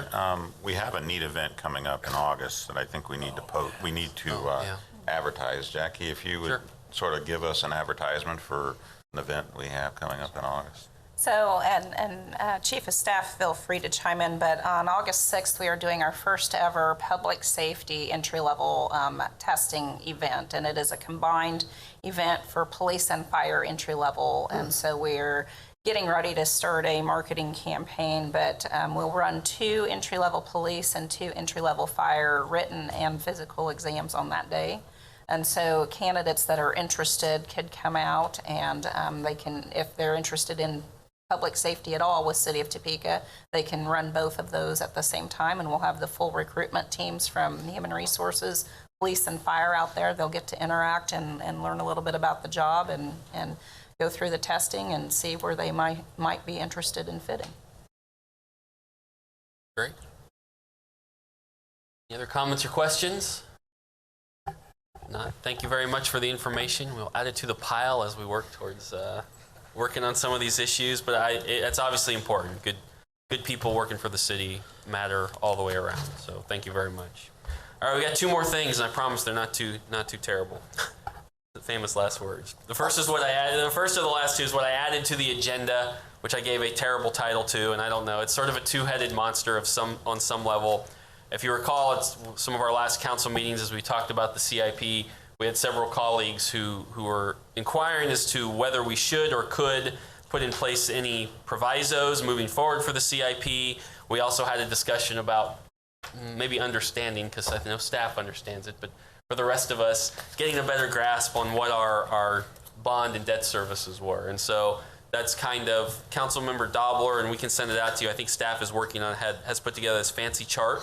we have a neat event coming up in August that I think we need to advertise. Jacque, if you would sort of give us an advertisement for an event we have coming up in August. So, and Chief of Staff, feel free to chime in, but on August 6th, we are doing our first ever public safety entry-level testing event, and it is a combined event for police and fire entry-level, and so we're getting ready to start a marketing campaign, but we'll run 2 entry-level police and 2 entry-level fire written and physical exams on that day. And so candidates that are interested could come out, and they can, if they're interested in public safety at all with City of Topeka, they can run both of those at the same time, and we'll have the full recruitment teams from Human Resources, police, and fire out there. They'll get to interact and learn a little bit about the job and go through the testing and see where they might be interested in fitting. Great. Any other comments or questions? Not. Thank you very much for the information. We'll add it to the pile as we work towards working on some of these issues, but it's obviously important. Good people working for the city matter all the way around. So thank you very much. All right, we got 2 more things, and I promise they're not too terrible. The famous last words. The first is what I added. The first of the last 2 is what I added to the agenda, which I gave a terrible title to, and I don't know. It's sort of a 2-headed monster on some level. If you recall, it's some of our last council meetings as we talked about the CIP. We had several colleagues who were inquiring as to whether we should or could put in place any provisos moving forward for the CIP. We also had a discussion about maybe understanding, because I know staff understands it, but for the rest of us, getting a better grasp on what our bond and debt services were. And so that's kind of Councilmember Dobler, and we can send it out to you. I think staff is working on, has put together this fancy chart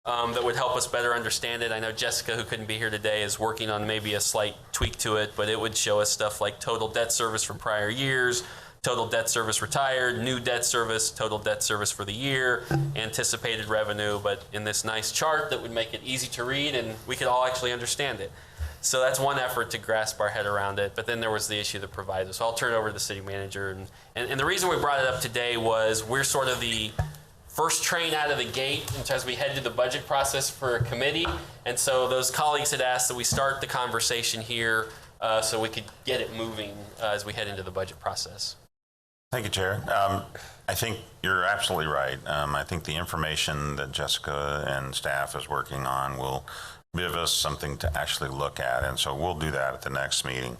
that would help us better understand it. I know Jessica, who couldn't be here today, is working on maybe a slight tweak to it, but it would show us stuff like total debt service from prior years, total debt service retired, new debt service, total debt service for the year, anticipated revenue, but in this nice chart that would make it easy to read and we could all actually understand it. So that's one effort to grasp our head around it. But then there was the issue of the proviso. So I'll turn it over to the city manager. And the reason we brought it up today was we're sort of the first train out of the gate as we head to the budget process for a committee. And so those colleagues had asked that we start the conversation here so we could get it moving as we head into the budget process. Thank you, Chair. I think you're absolutely right. I think the information that Jessica and staff is working on will give us something to actually look at, and so we'll do that at the next meeting.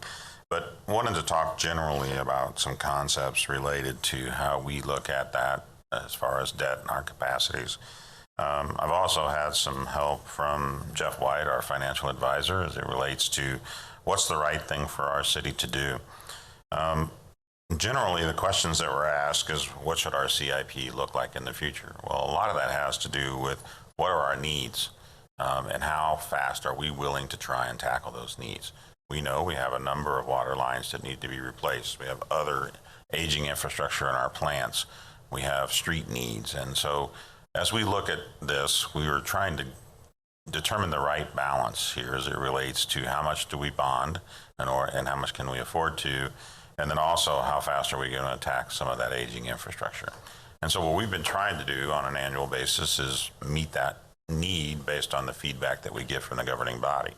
But wanted to talk generally about some concepts related to how we look at that as far as debt and our capacities. I've also had some help from Jeff White, our financial advisor, as it relates to what's the right thing for our city to do. Generally, the questions that were asked is, what should our CIP look like in the future? Well, a lot of that has to do with what are our needs? And how fast are we willing to try and tackle those needs? We know we have a number of water lines that need to be replaced. We have other aging infrastructure in our plants. We have street needs. And so as we look at this, we were trying to determine the right balance here as it relates to how much do we bond and how much can we afford to, and then also how fast are we going to attack some of that aging infrastructure. And so what we've been trying to do on an annual basis is meet that need based on the feedback that we get from the governing body.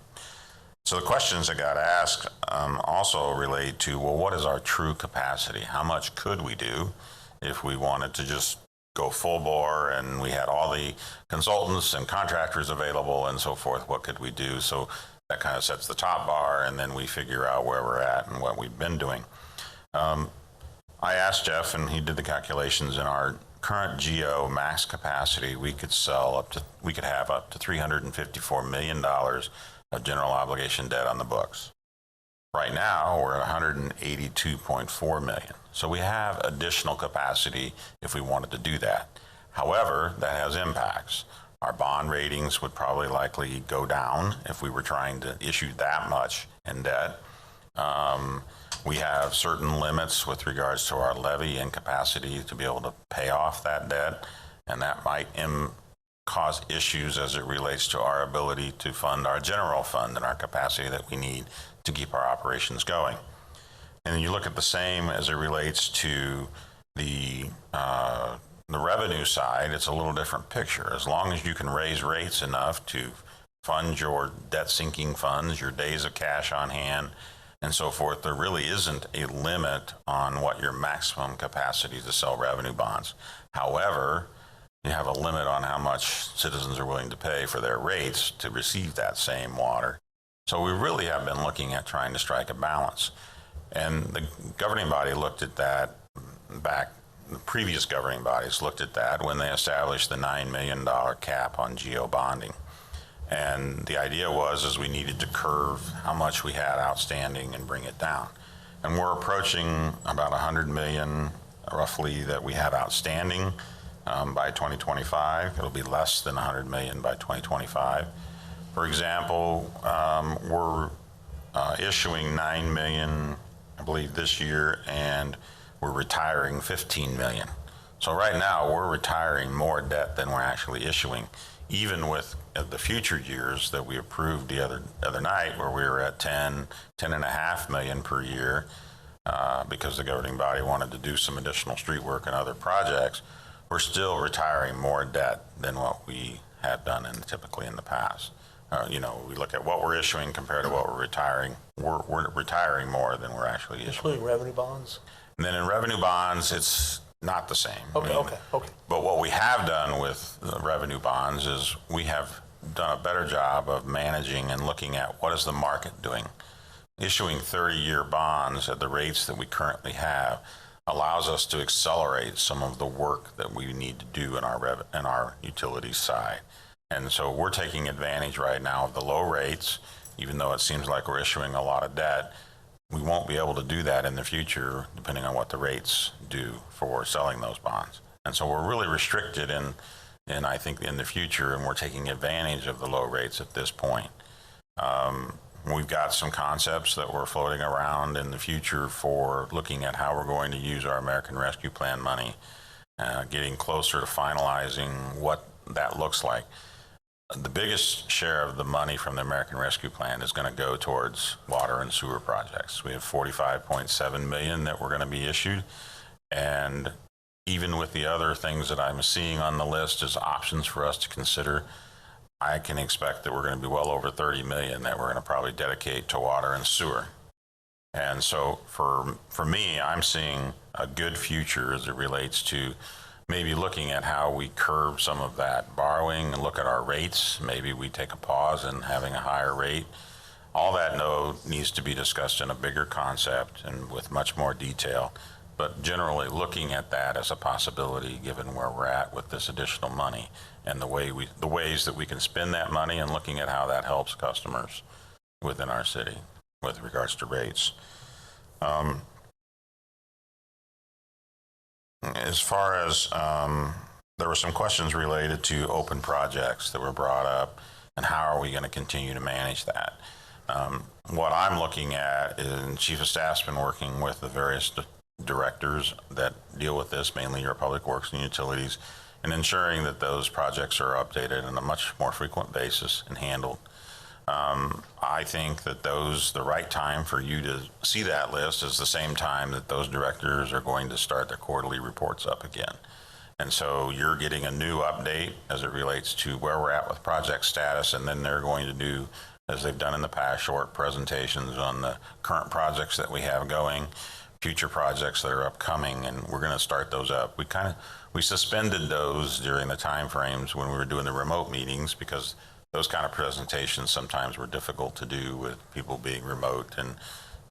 So the questions that got asked also relate to, well, what is our true capacity? How much could we do if we wanted to just go full bore and we had all the consultants and contractors available and so forth? What could we do? So that kind of sets the top bar, and then we figure out where we're at and what we've been doing. I asked Jeff, and he did the calculations. In our current GO max capacity, we could have up to $354 million of general obligation debt on the books. Right now, we're at $182.4 million. So we have additional capacity if we wanted to do that. However, that has impacts. Our bond ratings would probably likely go down if we were trying to issue that much in debt. We have certain limits with regards to our levy and capacity to be able to pay off that debt, and that might cause issues as it relates to our ability to fund our general fund and our capacity that we need to keep our operations going. And then you look at the same as it relates to the revenue side. It's a little different picture. As long as you can raise rates enough to fund your debt sinking funds, your days of cash on hand, and so forth, there really isn't a limit on what your maximum capacity to sell revenue bonds. However, you have a limit on how much citizens are willing to pay for their rates to receive that same water. So we really have been looking at trying to strike a balance. And the governing body looked at that back, the previous governing bodies looked at that when they established the $9 million cap on GO bonding. And the idea was we needed to curve how much we had outstanding and bring it down. And we're approaching about 100 million roughly that we have outstanding by 2025. It'll be less than 100 million by 2025. For example, we're issuing 9 million, I believe, this year, and we're retiring 15 million. So right now we're retiring more debt than we're actually issuing, even with the future years that we approved the other night, where we were at 10.5 million per year, because the governing body wanted to do some additional street work and other projects. We're still retiring more debt than what we have done typically in the past. We look at what we're issuing compared to what we're retiring. We're retiring more than we're actually issuing. Including revenue bonds? And then in revenue bonds, it's not the same. Okay. But what we have done with the revenue bonds is we have done a better job of managing and looking at what is the market doing. Issuing 30-year bonds at the rates that we currently have allows us to accelerate some of the work that we need to do in our utilities side. And so we're taking advantage right now of the low rates. Even though it seems like we're issuing a lot of debt, we won't be able to do that in the future depending on what the rates do for selling those bonds. And so we're really restricted in I think in the future, and we're taking advantage of the low rates at this point. We've got some concepts that we're floating around in the future for looking at how we're going to use our American Rescue Plan money, getting closer to finalizing what that looks like. The biggest share of the money from the American Rescue Plan is going to go towards water and sewer projects. We have $45.7 million that we're going to be issued, and even with the other things that I'm seeing on the list as options for us to consider, I can expect that we're going to be well over 30 million that we're going to probably dedicate to water and sewer. And so for me, I'm seeing a good future as it relates to maybe looking at how we curb some of that borrowing and look at our rates. Maybe we take a pause in having a higher rate. All that needs to be discussed in a bigger concept and with much more detail. But generally looking at that as a possibility given where we're at with this additional money and the ways that we can spend that money and looking at how that helps customers within our city with regards to rates. As far as there were some questions related to open projects that were brought up and how are we going to continue to manage that. What I'm looking at is, and Chief of Staff's been working with the various directors that deal with this, mainly your Public Works and Utilities, and ensuring that those projects are updated on a much more frequent basis and handled. I think that the right time for you to see that list is the same time that those directors are going to start their quarterly reports up again. And so you're getting a new update as it relates to where we're at with project status, and then they're going to do, as they've done in the past, short presentations on the current projects that we have going, future projects that are upcoming, and we're going to start those up. We suspended those during the time frames when we were doing the remote meetings because those kind of presentations sometimes were difficult to do with people being remote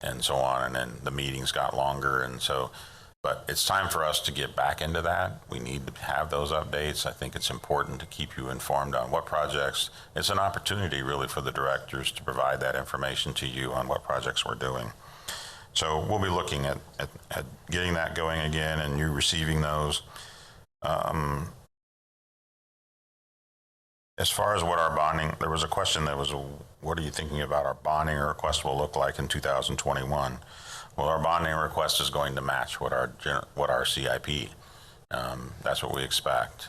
and so on, and then the meetings got longer, and so, but it's time for us to get back into that. We need to have those updates. I think it's important to keep you informed on what projects. It's an opportunity really for the directors to provide that information to you on what projects we're doing. So we'll be looking at getting that going again and you receiving those. As far as what our bonding, there was a question that was, what are you thinking about our bonding request will look like in 2021? Well, our bonding request is going to match what our CIP. That's what we expect.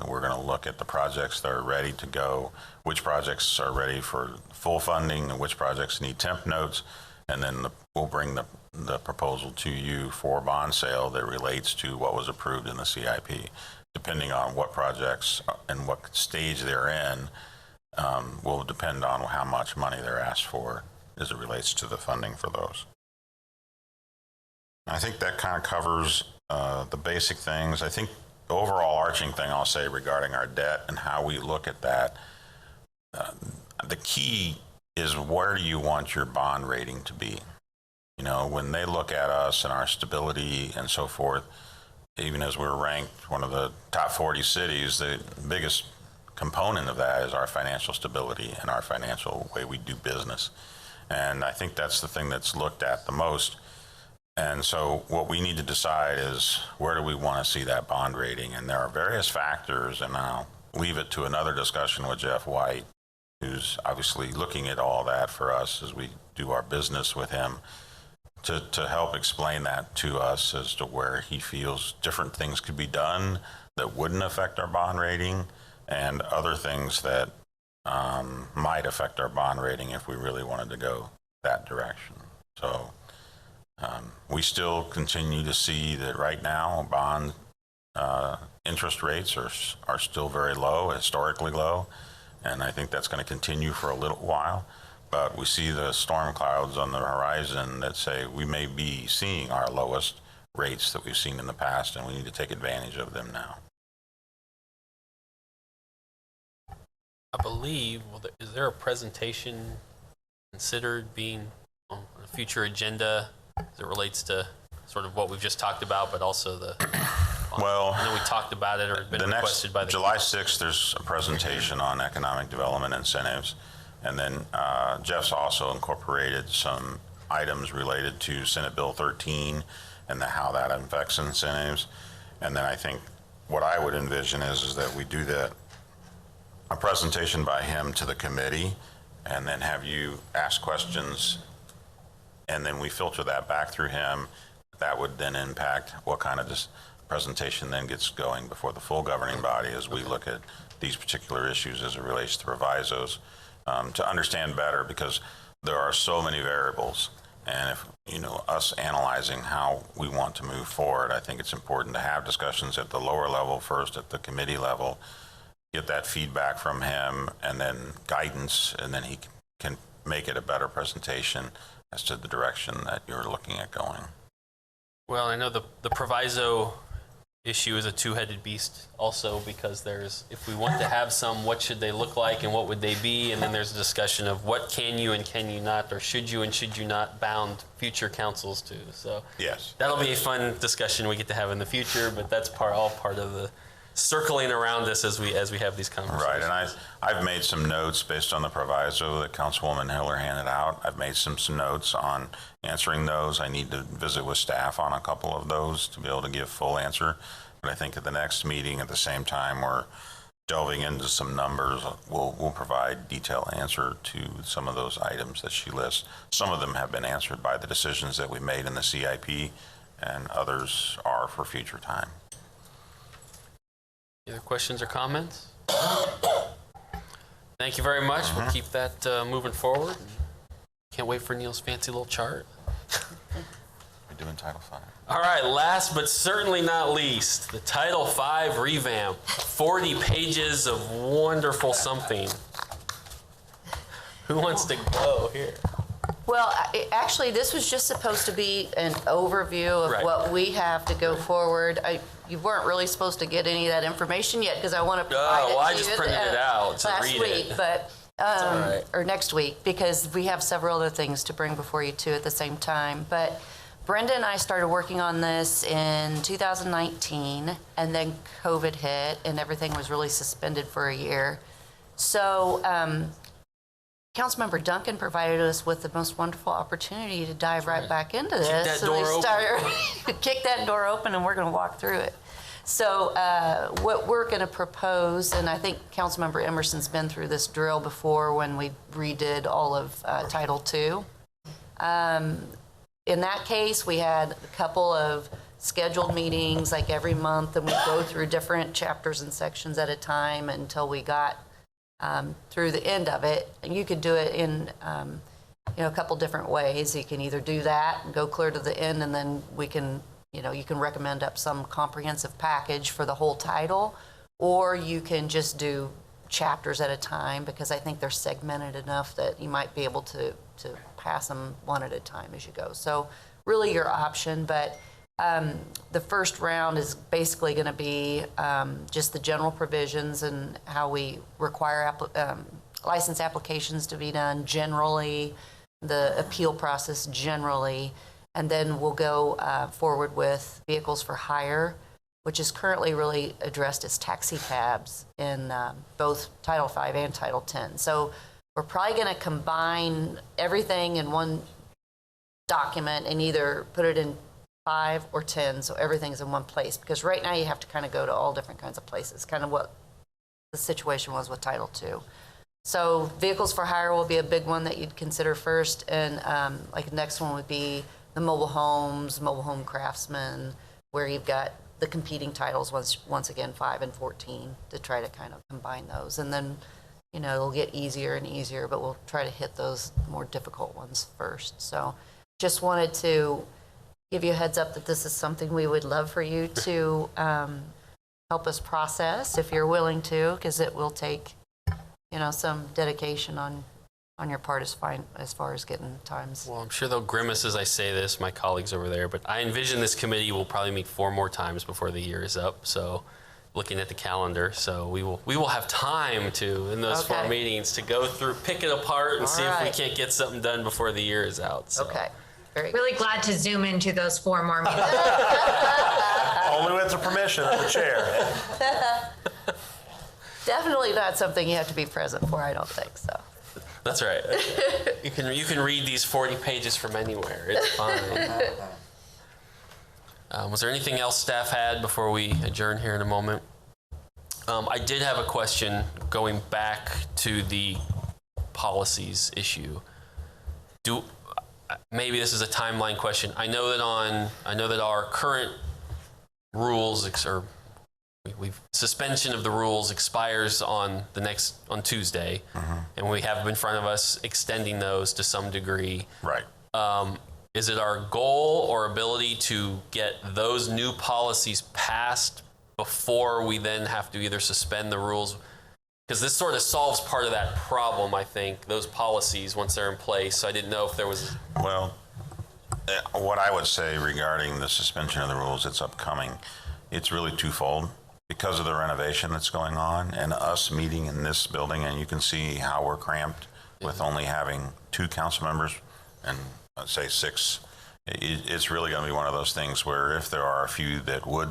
We're going to look at the projects that are ready to go, which projects are ready for full funding, and which projects need temp notes, and then we'll bring the proposal to you for bond sale that relates to what was approved in the CIP. Depending on what projects and what stage they're in, will depend on how much money they're asked for as it relates to the funding for those. I think that kind of covers the basic things. I think the overall arching thing I'll say regarding our debt and how we look at that, the key is where do you want your bond rating to be? You know, when they look at us and our stability and so forth, even as we're ranked one of the top 40 cities, the biggest component of that is our financial stability and our financial way we do business. And I think that's the thing that's looked at the most. And so what we need to decide is where do we want to see that bond rating? And there are various factors, and I'll leave it to another discussion with Jeff White, who's obviously looking at all that for us as we do our business with him, to help explain that to us as to where he feels different things could be done that wouldn't affect our bond rating and other things that might affect our bond rating if we really wanted to go that direction. So we still continue to see that right now bond interest rates are still very low, historically low, and I think that's going to continue for a little while. But we see the storm clouds on the horizon that say we may be seeing our lowest rates that we've seen in the past, and we need to take advantage of them now. I believe, is there a presentation considered being on a future agenda as it relates to sort of what we've just talked about, but also the, well, I know we talked about it or been requested by the July 6th, there's a presentation on economic development incentives. And then Jeff's also incorporated some items related to Senate Bill 13 and how that affects incentives. And then I think what I would envision is that we do a presentation by him to the committee and then have you ask questions, and then we filter that back through him. That would then impact what kind of this presentation then gets going before the full governing body as we look at these particular issues as it relates to provisos, to understand better, because there are so many variables. And if, us analyzing how we want to move forward, I think it's important to have discussions at the lower level first, at the committee level, get that feedback from him, and then guidance, and then he can make it a better presentation as to the direction that you're looking at going. Well, I know the proviso issue is a two-headed beast also, because if we want to have some, what should they look like and what would they be? And then there's a discussion of what can you and can you not, or should you and should you not bound future councils to. So yes, that'll be a fun discussion we get to have in the future, but that's all part of the circling around this as we have these conversations. Right, and I've made some notes based on the proviso that Councilwoman Hiller handed out. I've made some notes on answering those. I need to visit with staff on a couple of those to be able to give full answer. But I think at the next meeting, at the same time we're delving into some numbers, we'll provide detailed answer to some of those items that she lists. Some of them have been answered by the decisions that we made in the CIP, and others are for future time. Any other questions or comments? Thank you very much. We'll keep that moving forward. Can't wait for Neil's fancy little chart. We're doing Title V. All right, last but certainly not least, the Title V revamp. 40 pages of wonderful something. Who wants to go here? Well, actually, this was just supposed to be an overview of Right. what we have to go forward. You weren't really supposed to get any of that information yet, because I want to provide it well, I to just you printed it out to last read week, it. but all right. or next week, because we have several other things to bring before you too at the same time. But Brenda and I started working on this in 2019, and then COVID hit, and everything was really suspended for a year. So Councilmember Duncan provided us with the most wonderful opportunity to dive right back into this. Kick that So door we open. started kick that door open, and we're going to walk through it. So what we're going to propose, and I think Councilmember Emerson's been through this drill before when we redid all of Title II. In that case, we had a couple of scheduled meetings like every month, and we go through different chapters and sections at a time until we got through the end of it. And you could do it in a couple different ways. You can either do that and go clear to the end, and then we can, you can recommend up some comprehensive package for the whole title, or you can just do chapters at a time, because I think they're segmented enough that you might be able to pass them one at a time as you go. So really your option, but the first round is basically going to be just the general provisions and how we require license applications to be done generally, the appeal process generally, and then we'll go forward with vehicles for hire, which is currently really addressed as taxi cabs in both Title V and Title X. So we're probably going to combine everything in one document and either put it in 5 or 10, so everything's in one place, because right now you have to kind of go to all different kinds of places, kind of what the situation was with Title II. So vehicles for hire will be a big one that you'd consider first, and like the next one would be the mobile homes, mobile home craftsmen, where you've got the competing titles once again 5 and 14 to try to kind of combine those, and then it'll get easier and easier, but we'll try to hit those more difficult ones first. So just wanted to give you a heads up that this is something we would love for you to help us process if you're willing to, because it will take some dedication on your part as far as getting times. Well, I'm sure they'll grimace as I say this, my colleagues over there, but I envision this committee will probably meet 4 more times before the year is up. So looking at the calendar, so we will have time to, in those 4 meetings, to go through, pick it apart, and see if we can't get something done before the year is out. So. Okay. Very Really glad to zoom into those 4 more meetings. Only with the permission of the chair. Definitely not something you have to be present for, I don't think so. That's right. You can read these 40 pages from anywhere. It's fine. Was there anything else staff had before we adjourn here in a moment? I did have a question going back to the policies issue. Maybe this is a timeline question. I know that our current rules suspension of the rules expires on Tuesday, and we have in front of us extending those to some degree. Right. Is it our goal or ability to get those new policies passed before we then have to either suspend the rules? Because this sort of solves part of that problem, I think, those policies once they're in place. So I didn't know if there was... Well, what I would say regarding the suspension of the rules that's upcoming, it's really twofold. Because of the renovation that's going on and us meeting in this building, and you can see how we're cramped with only having 2 council members and let's say 6, it's really going to be one of those things where if there are a few that would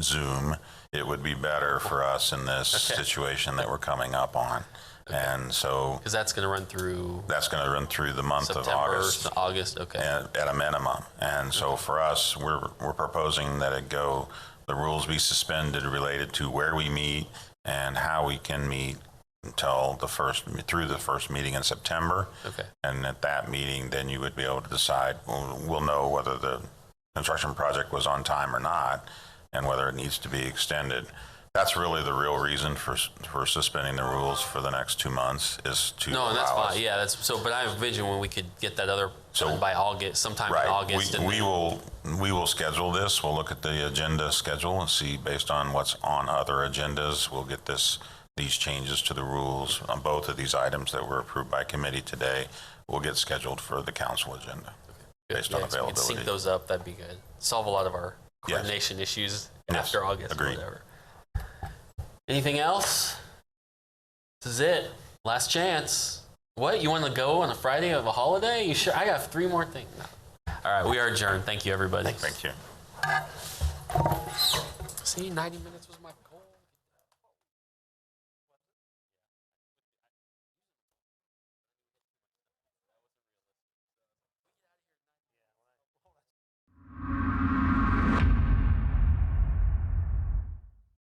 Zoom, it would be better for us in this situation that we're coming up on. And so... Because that's going to run through... That's going to run through the month September, of August. August, okay. At a minimum. And so for us, we're proposing that the rules be suspended related to where we meet and how we can meet until through the first meeting in September. Okay. And at that meeting, then you would be able to decide, we'll know whether the construction project was on time or not and whether it needs to be extended. That's really the real reason for suspending the rules for the next 2 months is to No, and that's allow fine. us- Yeah, but I envision when we could get that other done by August, sometime Right. in August. We will schedule this. We'll look at the agenda schedule and see based on what's on other agendas. We'll get these changes to the rules on both of these items that were approved by committee today. We'll get scheduled for the council agenda based on If we availability. could sync those up, that'd be good. Solve a lot of our coordination issues after August or agreed. whatever. Anything else? This is it. Last chance. What? You want to go on a Friday of a holiday? You sure? I got 3 more things. No. All right, we are adjourned. Thank you, everybody. Thank you. See, 90 minutes was my goal.